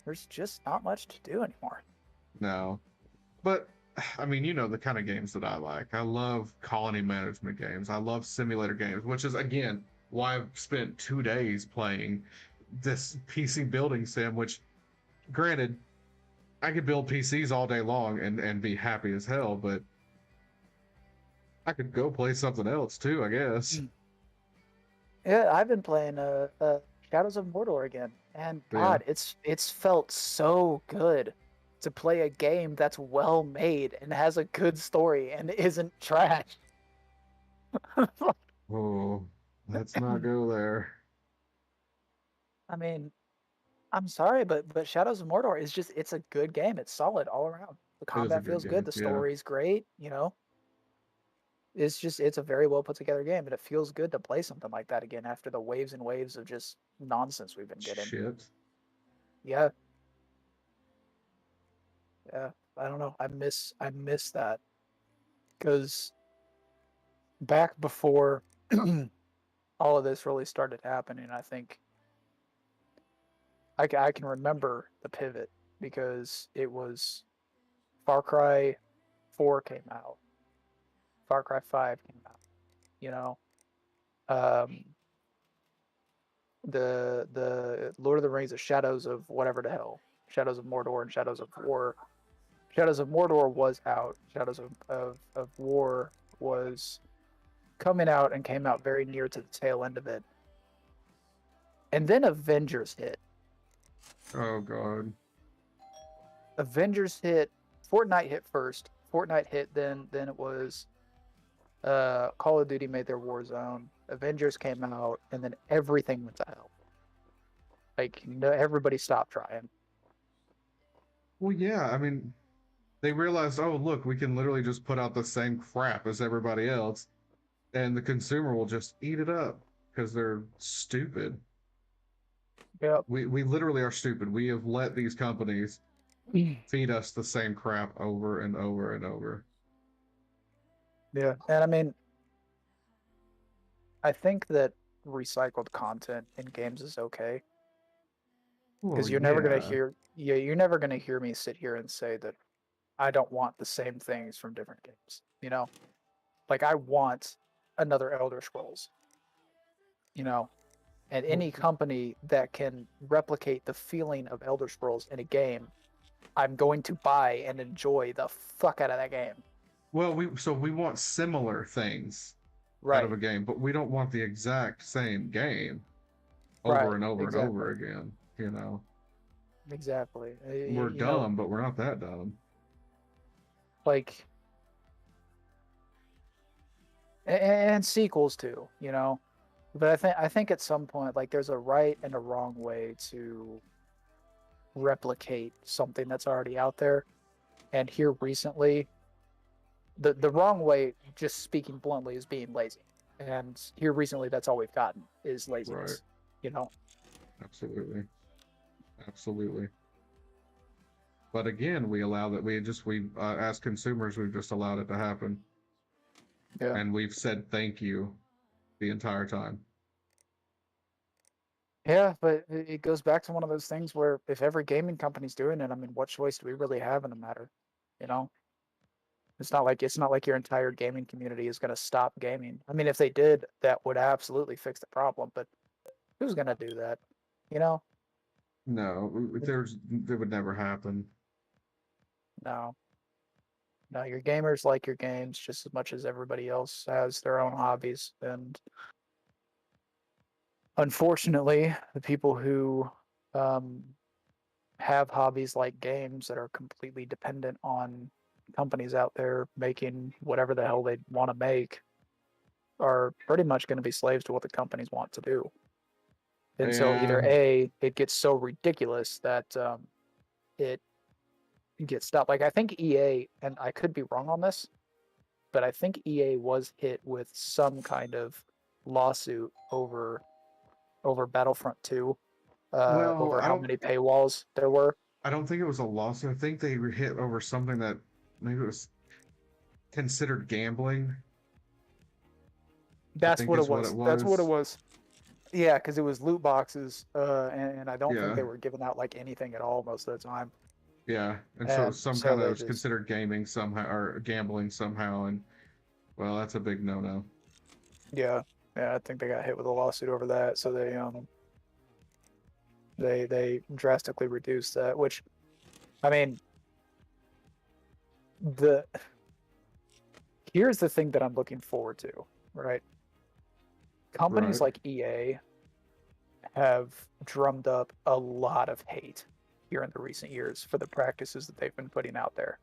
there's just not much to do anymore. No. But I mean, you know the kind of games that I like. I love colony management games. I love simulator games, which is again why I've spent 2 days playing this PC building sim. Which, granted, I could build PCs all day long and be happy as hell, but I could go play something else too, I guess. Yeah, I've been playing Shadows of Mordor again, and But yeah. God, it's felt so good to play a game that's well made and has a good story and isn't trash. Oh, let's not go there. I mean, I'm sorry, but Shadows of Mordor is just it's a good game. It's solid all around. The It is a combat good feels good, game. the Yeah. story's great, you know. It's a very well put together game, and it feels good to play something like that again after the waves and waves of just nonsense we've been getting. Shit. Yeah, yeah. I don't know. I miss that because back before all of this really started happening, I think I can remember the pivot because it was Far Cry 4 came out, Far Cry 5 came out, you know, um, the Lord of the Rings, the Shadows of whatever the hell, Shadows of Mordor and Shadows of War. Shadows of Mordor was out. Shadows of War was coming out and came out very near to the tail end of it. And then Avengers hit. Oh god. Avengers hit. Fortnite hit first. Fortnite hit, then it was Call of Duty made their Warzone. Avengers came out, and then everything went to hell. Like no, everybody stopped trying. Well, yeah, I mean, they realized, oh, look, we can literally just put out the same crap as everybody else, and the consumer will just eat it up because they're stupid. Yep. We literally are stupid. We have let these companies feed us the same crap over and over and over. Yeah, and I mean, I think that recycled content in games is okay. Well, Because you're never gonna yeah. hear, yeah, you're never gonna hear me sit here and say that I don't want the same things from different games. You know, like I want another Elder Scrolls. You know, and Well, any company that can replicate the feeling of Elder Scrolls in a game, I'm going to buy and enjoy the fuck out of that game. well, we want similar things out of Right, a game, but we don't want the exact same game over right, and over and over exactly, again. You know, exactly. we're You know, dumb, but we're not that dumb. like, and sequels too. You know, but I think at some point, like, there's a right and a wrong way to replicate something that's already out there. And here recently, the wrong way, just speaking bluntly, is being lazy. And here recently, that's all we've gotten is Right. laziness. You know. Absolutely. Absolutely. But again, we allow that. We as consumers, we've just allowed it to happen, Yeah. and we've said thank you the entire time. Yeah, but it goes back to one of those things where if every gaming company's doing it, I mean, what choice do we really have in the matter? You know, it's not like your entire gaming community is going to stop gaming. I mean, if they did, that would absolutely fix the problem. But who's going to do that? You know, No, that would never happen. no, no. Your gamers like your games just as much as everybody else has their own hobbies, and unfortunately, the people who um, have hobbies like games that are completely dependent on companies out there making whatever the hell they want to make are pretty much going to be slaves to what the companies want to do until either Yeah. A, it gets so ridiculous that it gets stopped. Like I think EA, and I could be wrong on this, but I think EA was hit with some kind of lawsuit over Battlefront 2, Well, over how many paywalls there were. I don't think it was a lawsuit. I think they were hit over something that maybe it was considered gambling. I That's think what it is what it was. That's what it was. was. Yeah, because it was loot boxes, and I don't think Yeah. they were giving out like anything at all most of the time. Yeah. And so it was And some so kind of, it they was just, considered gaming somehow or gambling somehow, and well, that's a big no-no. yeah, yeah, I think they got hit with a lawsuit over that. So they drastically reduced that. Which, I mean, the here's the thing that I'm looking forward to, right? Companies Right. like EA have drummed up a lot of hate here in the recent years for the practices that they've been putting out there.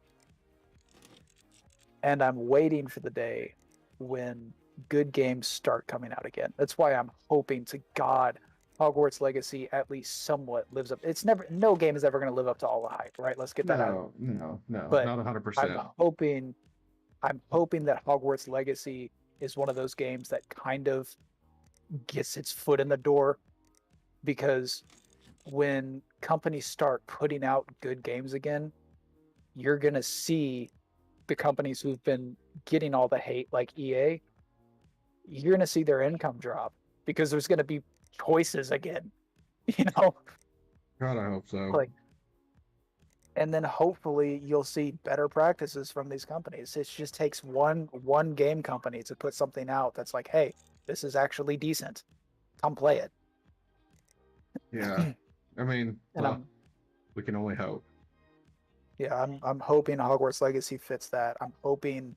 And I'm waiting for the day when good games start coming out again. That's why I'm hoping to God Hogwarts Legacy at least somewhat lives up. It's never, no game is ever going to live up to all the hype, right? Let's get that out. No, no, no, But not I'm 100%. hoping, I'm hoping that Hogwarts Legacy is one of those games that kind of gets its foot in the door, because when companies start putting out good games again, you're going to see the companies who've been getting all the hate, like EA, you're going to see their income drop because there's going to be choices again, you know? God, I hope so. Like, and then hopefully you'll see better practices from these companies. It just takes one game company to put something out that's like, hey, this is actually decent. Come play it. Yeah. I mean, And well, we can only hope. I'm hoping Hogwarts Legacy fits that. I'm hoping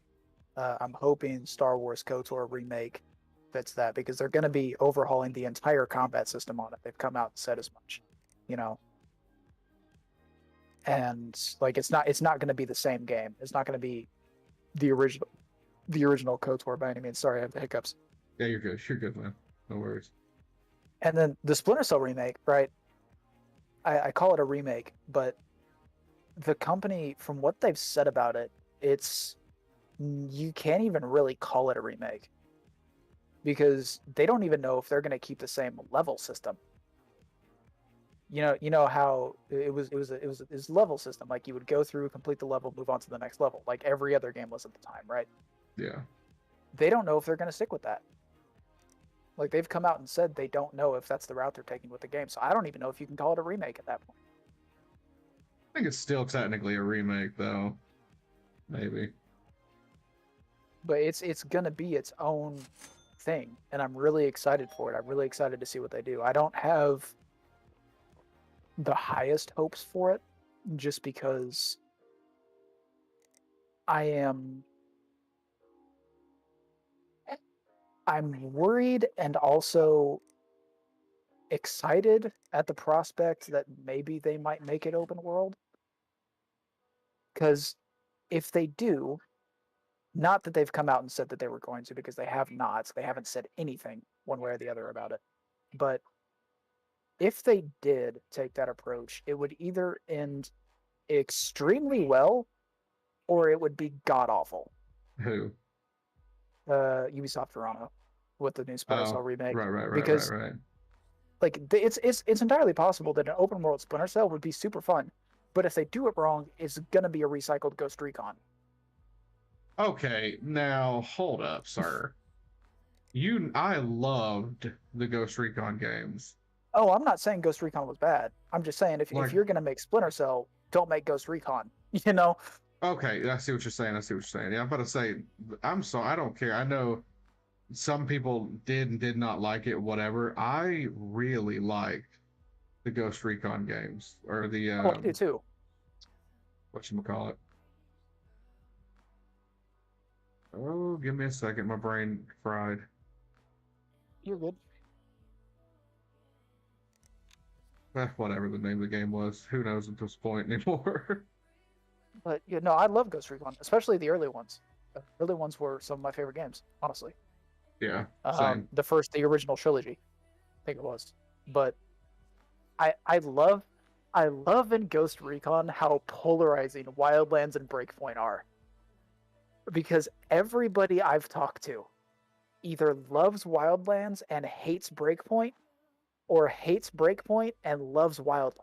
Star Wars KOTOR remake fits that, because they're going to be overhauling the entire combat system on it. They've come out and said as much, you know. And like it's not going to be the same game. It's not going to be the original KOTOR by any means. Sorry, I have the hiccups. Yeah, you're good. You're good, man. No worries. And then the Splinter Cell remake, right? I call it a remake, but the company, from what they've said about it, it's you can't even really call it a remake, because they don't even know if they're going to keep the same level system. You know how it was level system. Like you would go through, complete the level, move on to the next level, like every other game was at the time, right? Yeah. They don't know if they're going to stick with that. Like they've come out and said they don't know if that's the route they're taking with the game. So I don't even know if you can call it a remake at that point. I think it's still technically a remake, though. Maybe. But it's gonna be its own thing, and I'm really excited for it. I'm really excited to see what they do. I don't have the highest hopes for it, just because I'm worried and also excited at the prospect that maybe they might make it open world. Because if they do, not that they've come out and said that they were going to, because they have not. They haven't said anything one way or the other about it. But if they did take that approach, it would either end extremely well or it would be god awful. Who? Ubisoft Toronto with the new Splinter Cell remake. Right. Because like it's entirely possible that an open world Splinter Cell would be super fun, but if they do it wrong, it's gonna be a recycled Ghost Recon. Okay, now hold up, sir. I loved the Ghost Recon games. Oh, I'm not saying Ghost Recon was bad. I'm just saying if Like- you're gonna make Splinter Cell, don't make Ghost Recon. You know? Okay, I see what you're saying. Yeah, I'm about to say, I'm sorry, I don't care. I know some people did and did not like it, whatever. I really liked the Ghost Recon games, or the Oh, I do too. whatchamacallit. Oh, give me a second. My brain fried. You're good. Whatever the name of the game was. Who knows at this point anymore? But you know, I love Ghost Recon, especially the early ones. The early ones were some of my favorite games, honestly. Yeah, same. The original trilogy, I think it was. But I love in Ghost Recon how polarizing Wildlands and Breakpoint are. Because everybody I've talked to either loves Wildlands and hates Breakpoint, or hates Breakpoint and loves Wildlands.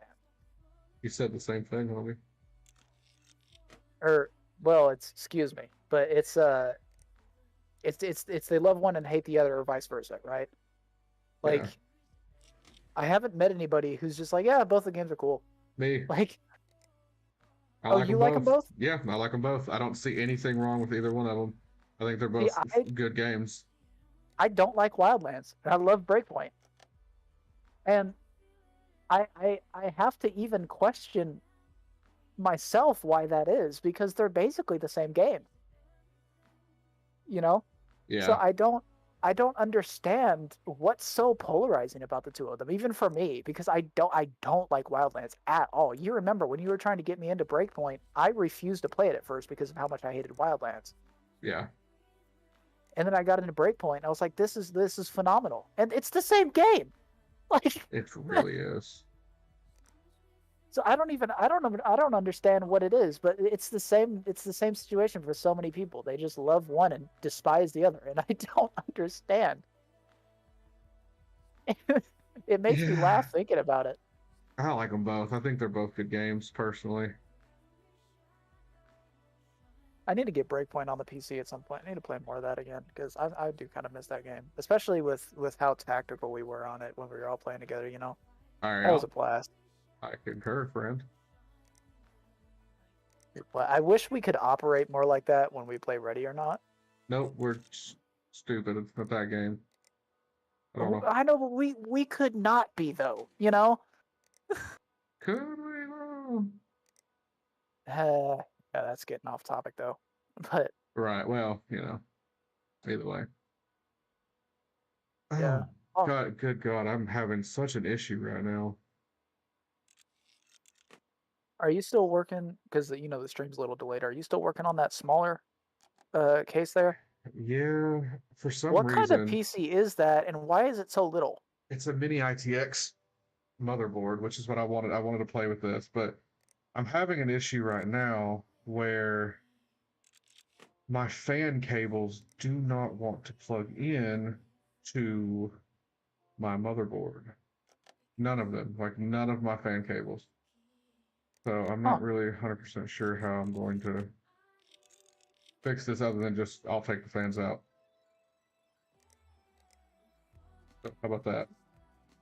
You said the same thing, homie. Or well, excuse me, but it's they love one and hate the other, or vice versa, right? Like, Yeah. I haven't met anybody who's just like, yeah, both the games are cool. Me. Like, You like them both? Yeah, I like them both. I don't see anything wrong with either one of them. I think they're both good games. I don't like Wildlands, and I love Breakpoint. And I have to even question myself why that is, because they're basically the same game. You know? Yeah. So I don't understand what's so polarizing about the two of them, even for me, because I don't like Wildlands at all. You remember when you were trying to get me into Breakpoint, I refused to play it at first because of how much I hated Wildlands. Yeah. And then I got into Breakpoint, and I was like, this is phenomenal. And it's the same game. Like, It really is. so I don't understand what it is, but it's the same situation for so many people. They just love one and despise the other, and I don't understand. It makes me laugh thinking about it. I like them both. I think they're both good games, personally. I need to get Breakpoint on the PC at some point. I need to play more of that again, because I do kind of miss that game, especially with how tactical we were on it when we were all playing together. You know, All right. that was a blast. I concur, friend. But I wish we could operate more like that when we play Ready or Not. Nope, we're stupid at that game. I don't know. I know, but we could not be, though. You know. Could we? Yeah, that's getting off topic though. But Right. Well, either way. Yeah. Oh, God, good God, I'm having such an issue right now. are you still working? Because the stream's a little delayed. Are you still working on that smaller case there? Yeah, for some What reason. kind of PC is that, and why is it so little? It's a mini ITX motherboard, which is what I wanted. I wanted to play with this, but I'm having an issue right now where my fan cables do not want to plug in to my motherboard. None of them, like none of my fan cables. So I'm not really 100% sure how I'm going to fix this other than just I'll take the fans out. How about that?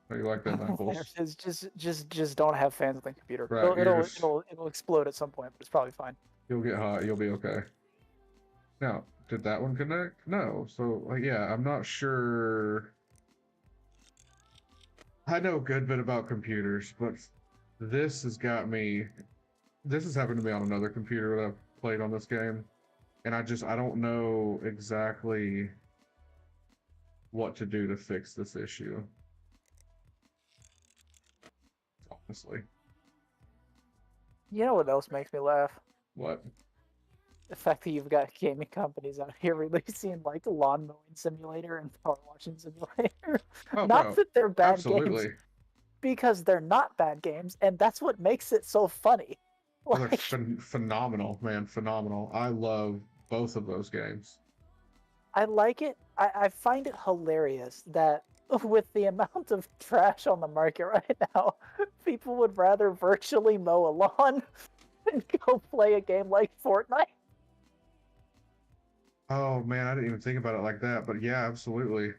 How you like that, There Knuckles? it is. Just don't have fans on the computer. Right, It'll you're it'll just it'll it'll explode at some point, but it's probably fine. you'll get hot. You'll be okay. Now, did that one connect? No. So, like, yeah, I'm not sure. I know a good bit about computers, but this has got me. This has happened to me on another computer that I've played on this game, and I don't know exactly what to do to fix this issue. Honestly, You know what else makes me laugh? what? The fact that you've got gaming companies out here releasing like lawn mowing simulator and power washing simulator. Oh, Not bro, that they're bad games, absolutely. because they're not bad games, and that's what makes it so funny. Oh, they're Like, phenomenal, man, phenomenal. I love both of those games. I like it. I find it hilarious that with the amount of trash on the market right now, people would rather virtually mow a lawn than go play a game like Fortnite. Oh man, I didn't even think about it like that, but yeah, absolutely.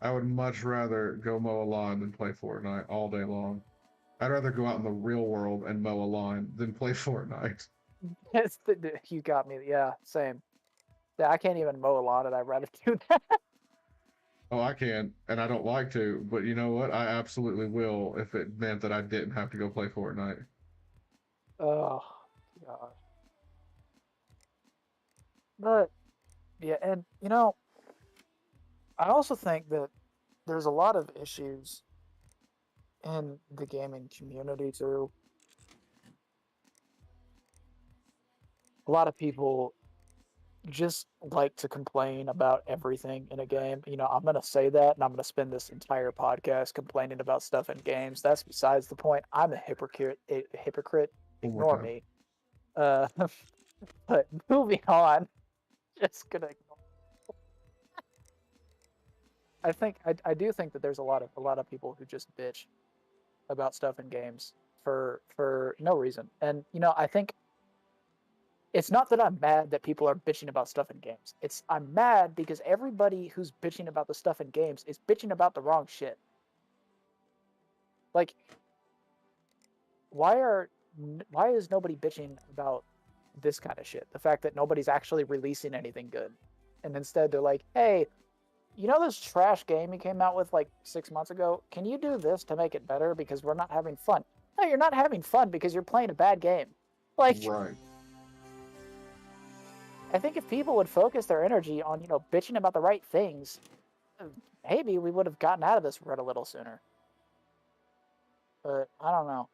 I would much rather go mow a lawn than play Fortnite all day long. I'd rather go out in the real world and mow a lawn than play Fortnite. You got me. Yeah, same. Yeah, I can't even mow a lawn, and I'd rather do that. Oh, I can, and I don't like to, but you know what? I absolutely will if it meant that I didn't have to go play Fortnite. Oh, God. But yeah, and I also think that there's a lot of issues in the gaming community too. A lot of people just like to complain about everything in a game. I'm going to say that and I'm going to spend this entire podcast complaining about stuff in games. That's besides the point. I'm a hypocrite. A hypocrite. One more Ignore time. me. Uh, but moving on. Just gonna ignore. I do think that there's a lot of people who just bitch about stuff in games for no reason. And I think it's not that I'm mad that people are bitching about stuff in games. I'm mad because everybody who's bitching about the stuff in games is bitching about the wrong shit. Like, why is nobody bitching about this kind of shit? The fact that nobody's actually releasing anything good, and instead they're like, "Hey, this trash game you came out with like 6 months ago? Can you do this to make it better? Because we're not having fun." No, you're not having fun because you're playing a bad game. Like, Right. I think if people would focus their energy on, bitching about the right things, maybe we would have gotten out of this rut a little sooner. But I don't know.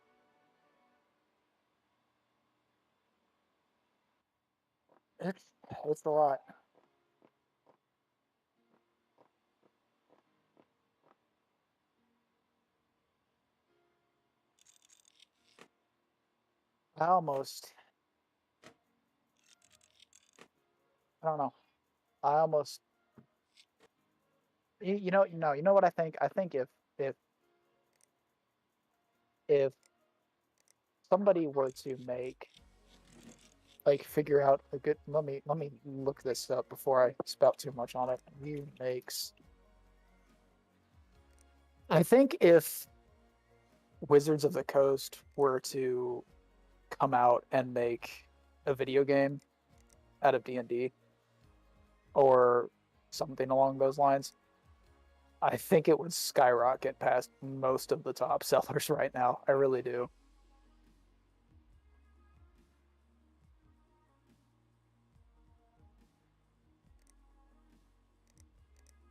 It's it's a lot. I almost I don't know. I almost you know what I think? I think if if somebody were to make like figure out a good let me look this up before I spout too much on it. Who makes I think if Wizards of the Coast were to come out and make a video game out of D&D or something along those lines, I think it would skyrocket past most of the top sellers right now. I really do.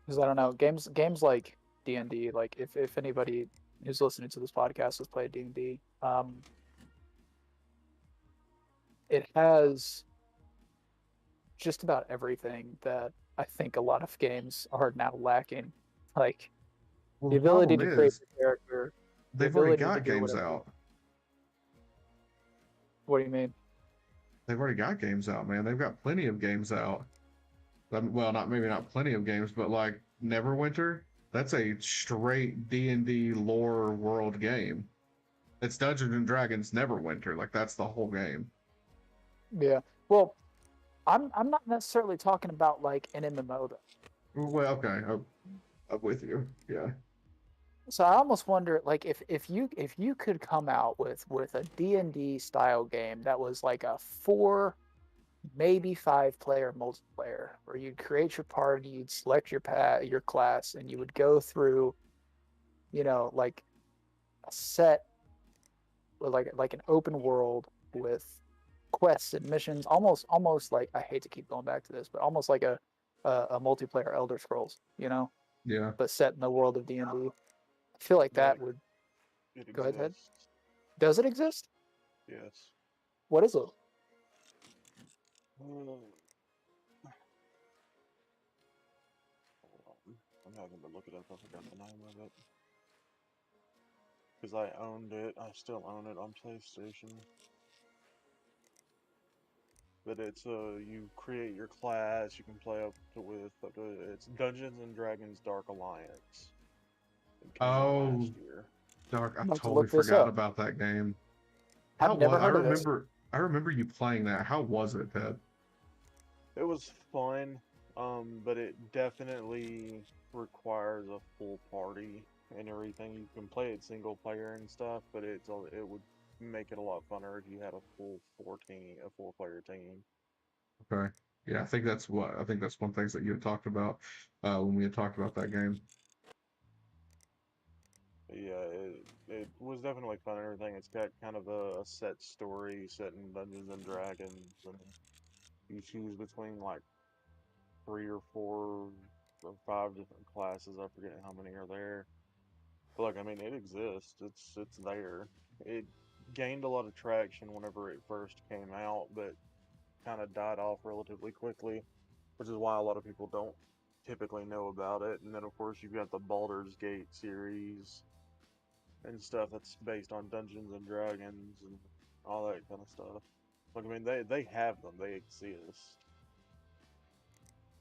Because I don't know, games like D&D, like if anybody who's listening to this podcast has played D&D, it has just about everything that I think a lot of games are now lacking. Like Well, the the ability problem to create is a character, the they've already ability to got do games whatever. out. What do you mean? They've already got games out, man. They've got plenty of games out. Well, not maybe not plenty of games, but like Neverwinter, that's a straight D&D lore world game. It's Dungeons and Dragons Neverwinter. Like that's the whole game. Yeah. Well, I'm not necessarily talking about like an MMO though. Well, okay. I'm with you. Yeah. So I almost wonder, like, if you could come out with a D&D style game that was like a 4, maybe 5 player multiplayer, where you'd create your party, you'd select your class, and you would go through, like a set, with like an open world with quests and missions, almost like, I hate to keep going back to this, but almost like a multiplayer Elder Scrolls, Yeah. but set in the world of D&D. I feel like that Like would it go ahead, Ted. exists. Does it exist? Yes. What is it? Hold on. I'm having to look it up. I forgot the name of it. Because I owned it. I still own it on PlayStation. But it's you create your class. You can play up to it's Dungeons and Dragons Dark Alliance. It came out Oh, last year. Dark. I I'm about to totally look this forgot up. about that game. I've How never was I heard of this. remember I remember you playing that. How was it, Ted? It was fun, but it definitely requires a full party and everything. You can play it single player and stuff, but it would make it a lot funner if you had a full 4 player team. Okay. Yeah, I think that's one things that you had talked about when we had talked about that game. Yeah, it was definitely fun and everything. It's got kind of a set story set in Dungeons and Dragons, and you choose between like 3 or 4 or 5 different classes. I forget how many are there. But like, I mean, it exists. It's there. It gained a lot of traction whenever it first came out, but kind of died off relatively quickly, which is why a lot of people don't typically know about it. And then of course you've got the Baldur's Gate series and stuff that's based on Dungeons and Dragons and all that kind of stuff. Like, I mean, they have them. They exist.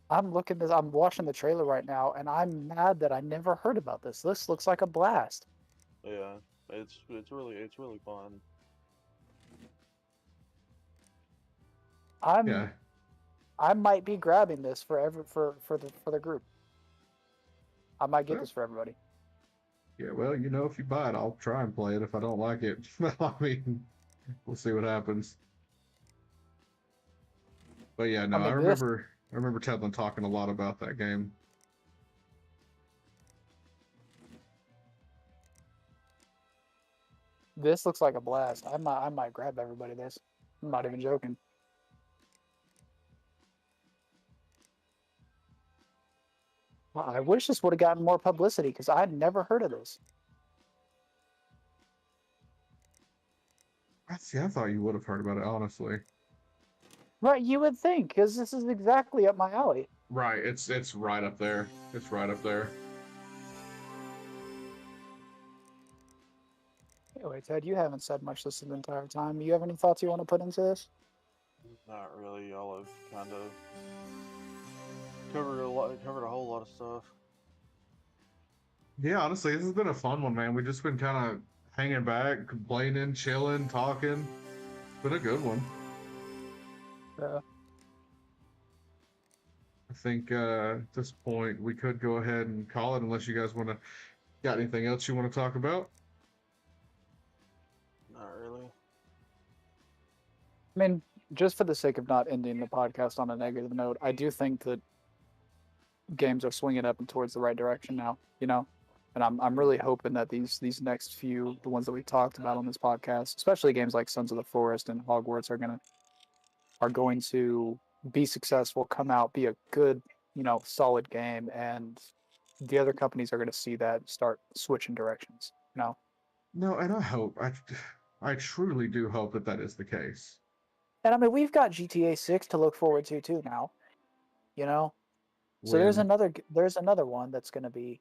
I'm watching the trailer right now, and I'm mad that I never heard about this. This looks like a blast. Yeah, it's really fun. I'm Yeah. I might be grabbing this for the group. I might get Well, this for everybody. yeah, well, if you buy it, I'll try and play it. If I don't like it, I mean, we'll see what happens. But yeah, I no, I mean, remember I remember Tevlin talking a lot about that game. this looks like a blast. I might grab everybody this. I'm not even joking. Wow, I wish this would have gotten more publicity because I'd never heard of this. I thought you would have heard about it, honestly. Right, you would think, because this is exactly up my alley. Right, it's right up there. It's right up there. Anyway, Ted, you haven't said much this entire time. You have any thoughts you want to put into this? Not really. Y'all have kind of covered a whole lot of stuff. Yeah, honestly, this has been a fun one, man. We've just been kind of hanging back, complaining, chilling, talking. It's been a good one. I think at this point we could go ahead and call it, unless you guys want to got anything else you want to talk about. Not really. I mean, just for the sake of not ending the podcast on a negative note, I do think that games are swinging up and towards the right direction now, and I'm really hoping that these next few, the ones that we talked about on this podcast, especially games like Sons of the Forest and Hogwarts, are going to be successful, come out, be a good, solid game, and the other companies are going to see that and start switching directions. No, and I truly do hope that that is the case. And I mean, we've got GTA 6 to look forward to too now, you know. So there's When another one that's going to be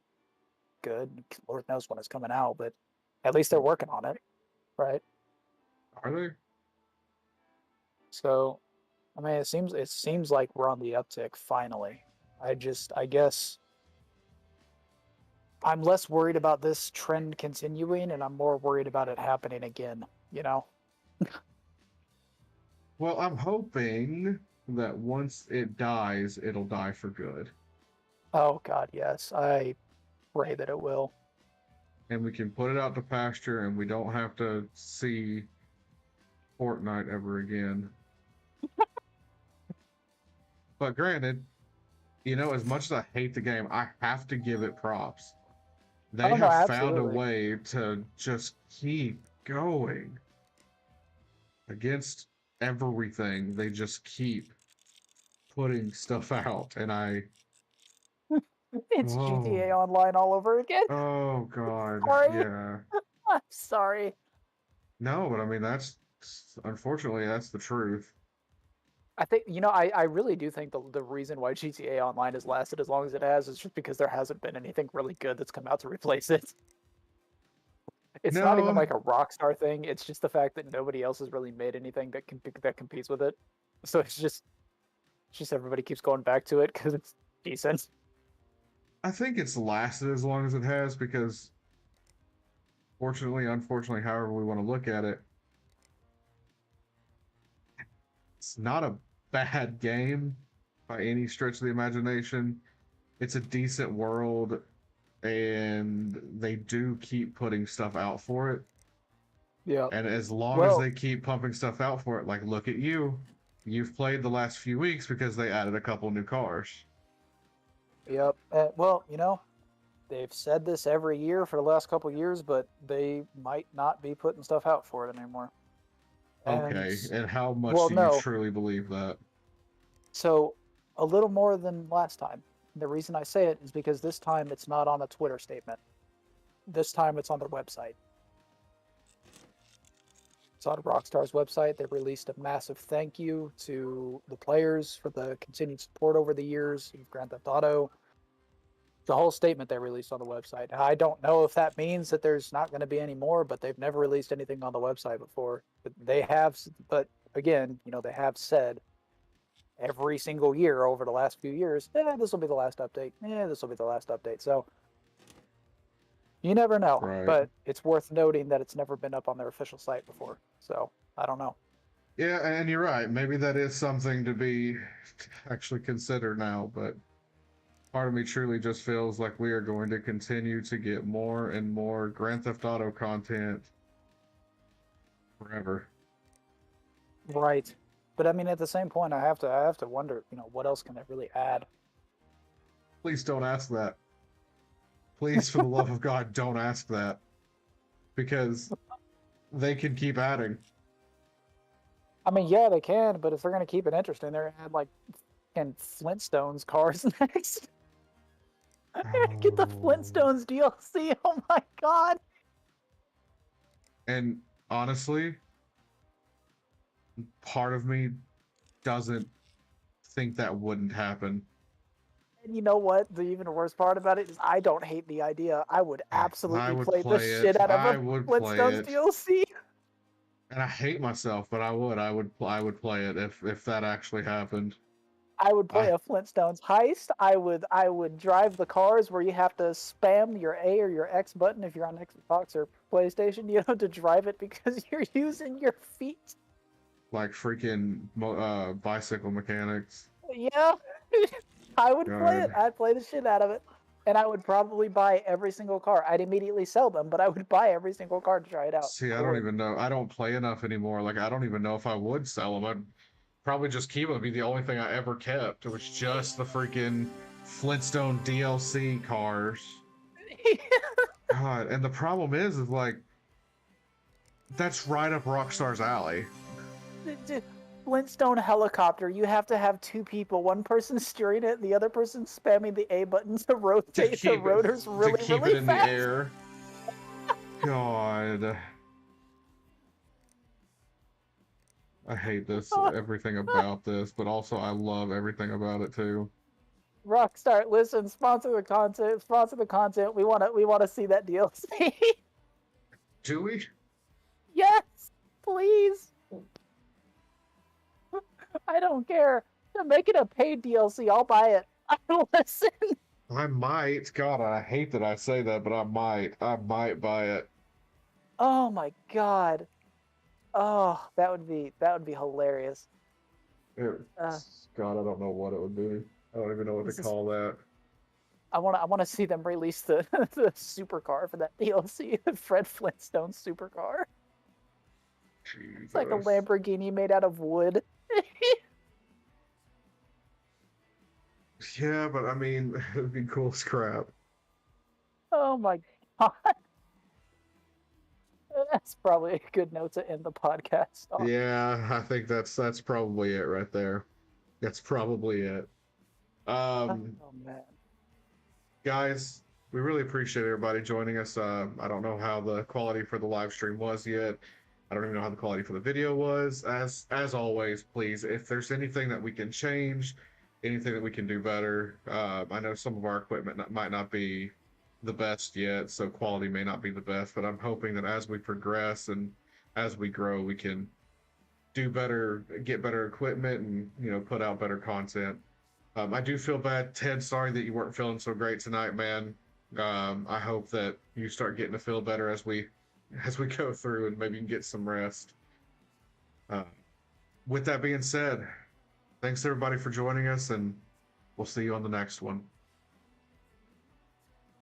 good. Lord knows when it's coming out, but at least they're working on it, right? are they? So, I mean, it seems like we're on the uptick finally. I guess I'm less worried about this trend continuing, and I'm more worried about it happening again. Well, I'm hoping that once it dies, it'll die for good. Oh God, yes. pray that it will. And we can put it out to pasture, and we don't have to see Fortnite ever again. But granted, you know, as much as I hate the game, I have to give it props. They Oh, no, have found a absolutely. way to just keep going against everything. They just keep putting stuff out, and It's whoa. GTA Online all over again. Oh God, Sorry. yeah. I'm sorry. No, but I mean unfortunately that's the truth. I think, I really do think the reason why GTA Online has lasted as long as it has is just because there hasn't been anything really good that's come out to replace it. It's not even No, like a Rockstar thing. It's just the fact that nobody else has really made anything that competes with it. So it's just everybody keeps going back to it because it's decent. I think it's lasted as long as it has because, fortunately, unfortunately, however we want to look at it, it's not a bad game by any stretch of the imagination. It's a decent world, and they do keep putting stuff out for it. Yeah. And as long as Well, they keep pumping stuff out for it, like look at you, you've played the last few weeks because they added a couple new cars. yep. Well, they've said this every year for the last couple years, but they might not be putting stuff out for it anymore. Okay, and how much well, do you no. truly believe that? So a little more than last time. The reason I say it is because this time it's not on a Twitter statement. This time it's on their website. It's on Rockstar's website. They released a massive thank you to the players for the continued support over the years of Grand Theft Auto. The whole statement they released on the website. I don't know if that means that there's not going to be any more, but they've never released anything on the website before. But they have, but again, they have said every single year over the last few years, this will be the last update. This will be the last update. So you never know, Right. but it's worth noting that it's never been up on their official site before. So I don't know. Yeah, and you're right. Maybe that is something to be actually considered now, but part of me truly just feels like we are going to continue to get more and more Grand Theft Auto content forever. Right. But I mean, at the same point, I have to wonder, what else can they really add? Please don't ask that. Please, for the love of God, don't ask that. Because they can keep adding. I mean, yeah, they can, but if they're going to keep it interesting, they're going to add, like, Flintstones cars next. Get the Flintstones DLC. Oh my God. And honestly, part of me doesn't think that wouldn't happen. And you know what? The even worst part about it is I don't hate the idea. I would absolutely play the shit out of a Flintstones DLC. And I hate myself, but I would play it if that actually happened. I would play a Flintstones heist. I would drive the cars where you have to spam your A or your X button if you're on Xbox or PlayStation, to drive it because you're using your feet. Like freaking bicycle mechanics. Yeah. I would play it. I'd play the shit out of it. And I would probably buy every single car. I'd immediately sell them, but I would buy every single car to try it out. See, I don't even know. I don't play enough anymore. Like, I don't even know if I would sell them. I'd probably just keep them. It'd be the only thing I ever kept. It was just the freaking Flintstone DLC cars. God, and the problem is like, that's right up Rockstar's alley. Flintstone helicopter. You have to have two people. One person steering it, the other person spamming the A button to rotate the rotors really fast. To keep it in the air. God. I hate this, everything about this, but also I love everything about it too. Rockstar, listen, sponsor the content. Sponsor the content. We want to see that DLC. Do we? Yes, please. I don't care. Make it a paid DLC. I'll buy it. I'll listen. I might. God, I hate that I say that, but I might. I might buy it. Oh my God. Oh, that would be hilarious. God, I don't know what it would be. I don't even know what to call that. I want to see them release the the supercar for that DLC, Fred Flintstone's supercar. It's like a Jesus. Lamborghini made out of wood. Yeah, but I mean, it'd be cool as crap. Oh my god. That's probably a good note to end the podcast on. Yeah, I think that's probably it right there. That's probably it. Um, Oh man. guys, we really appreciate everybody joining us. I don't know how the quality for the live stream was yet. I don't even know how the quality for the video was. As always, please, if there's anything that we can change, anything that we can do better. I know some of our equipment might not be the best yet, so quality may not be the best. But I'm hoping that as we progress and as we grow, we can do better, get better equipment, and put out better content. I do feel bad, Ted. Sorry that you weren't feeling so great tonight, man. I hope that you start getting to feel better as we go through, and maybe you can get some rest. Uh, with that being said, thanks everybody for joining us, and we'll see you on the next one.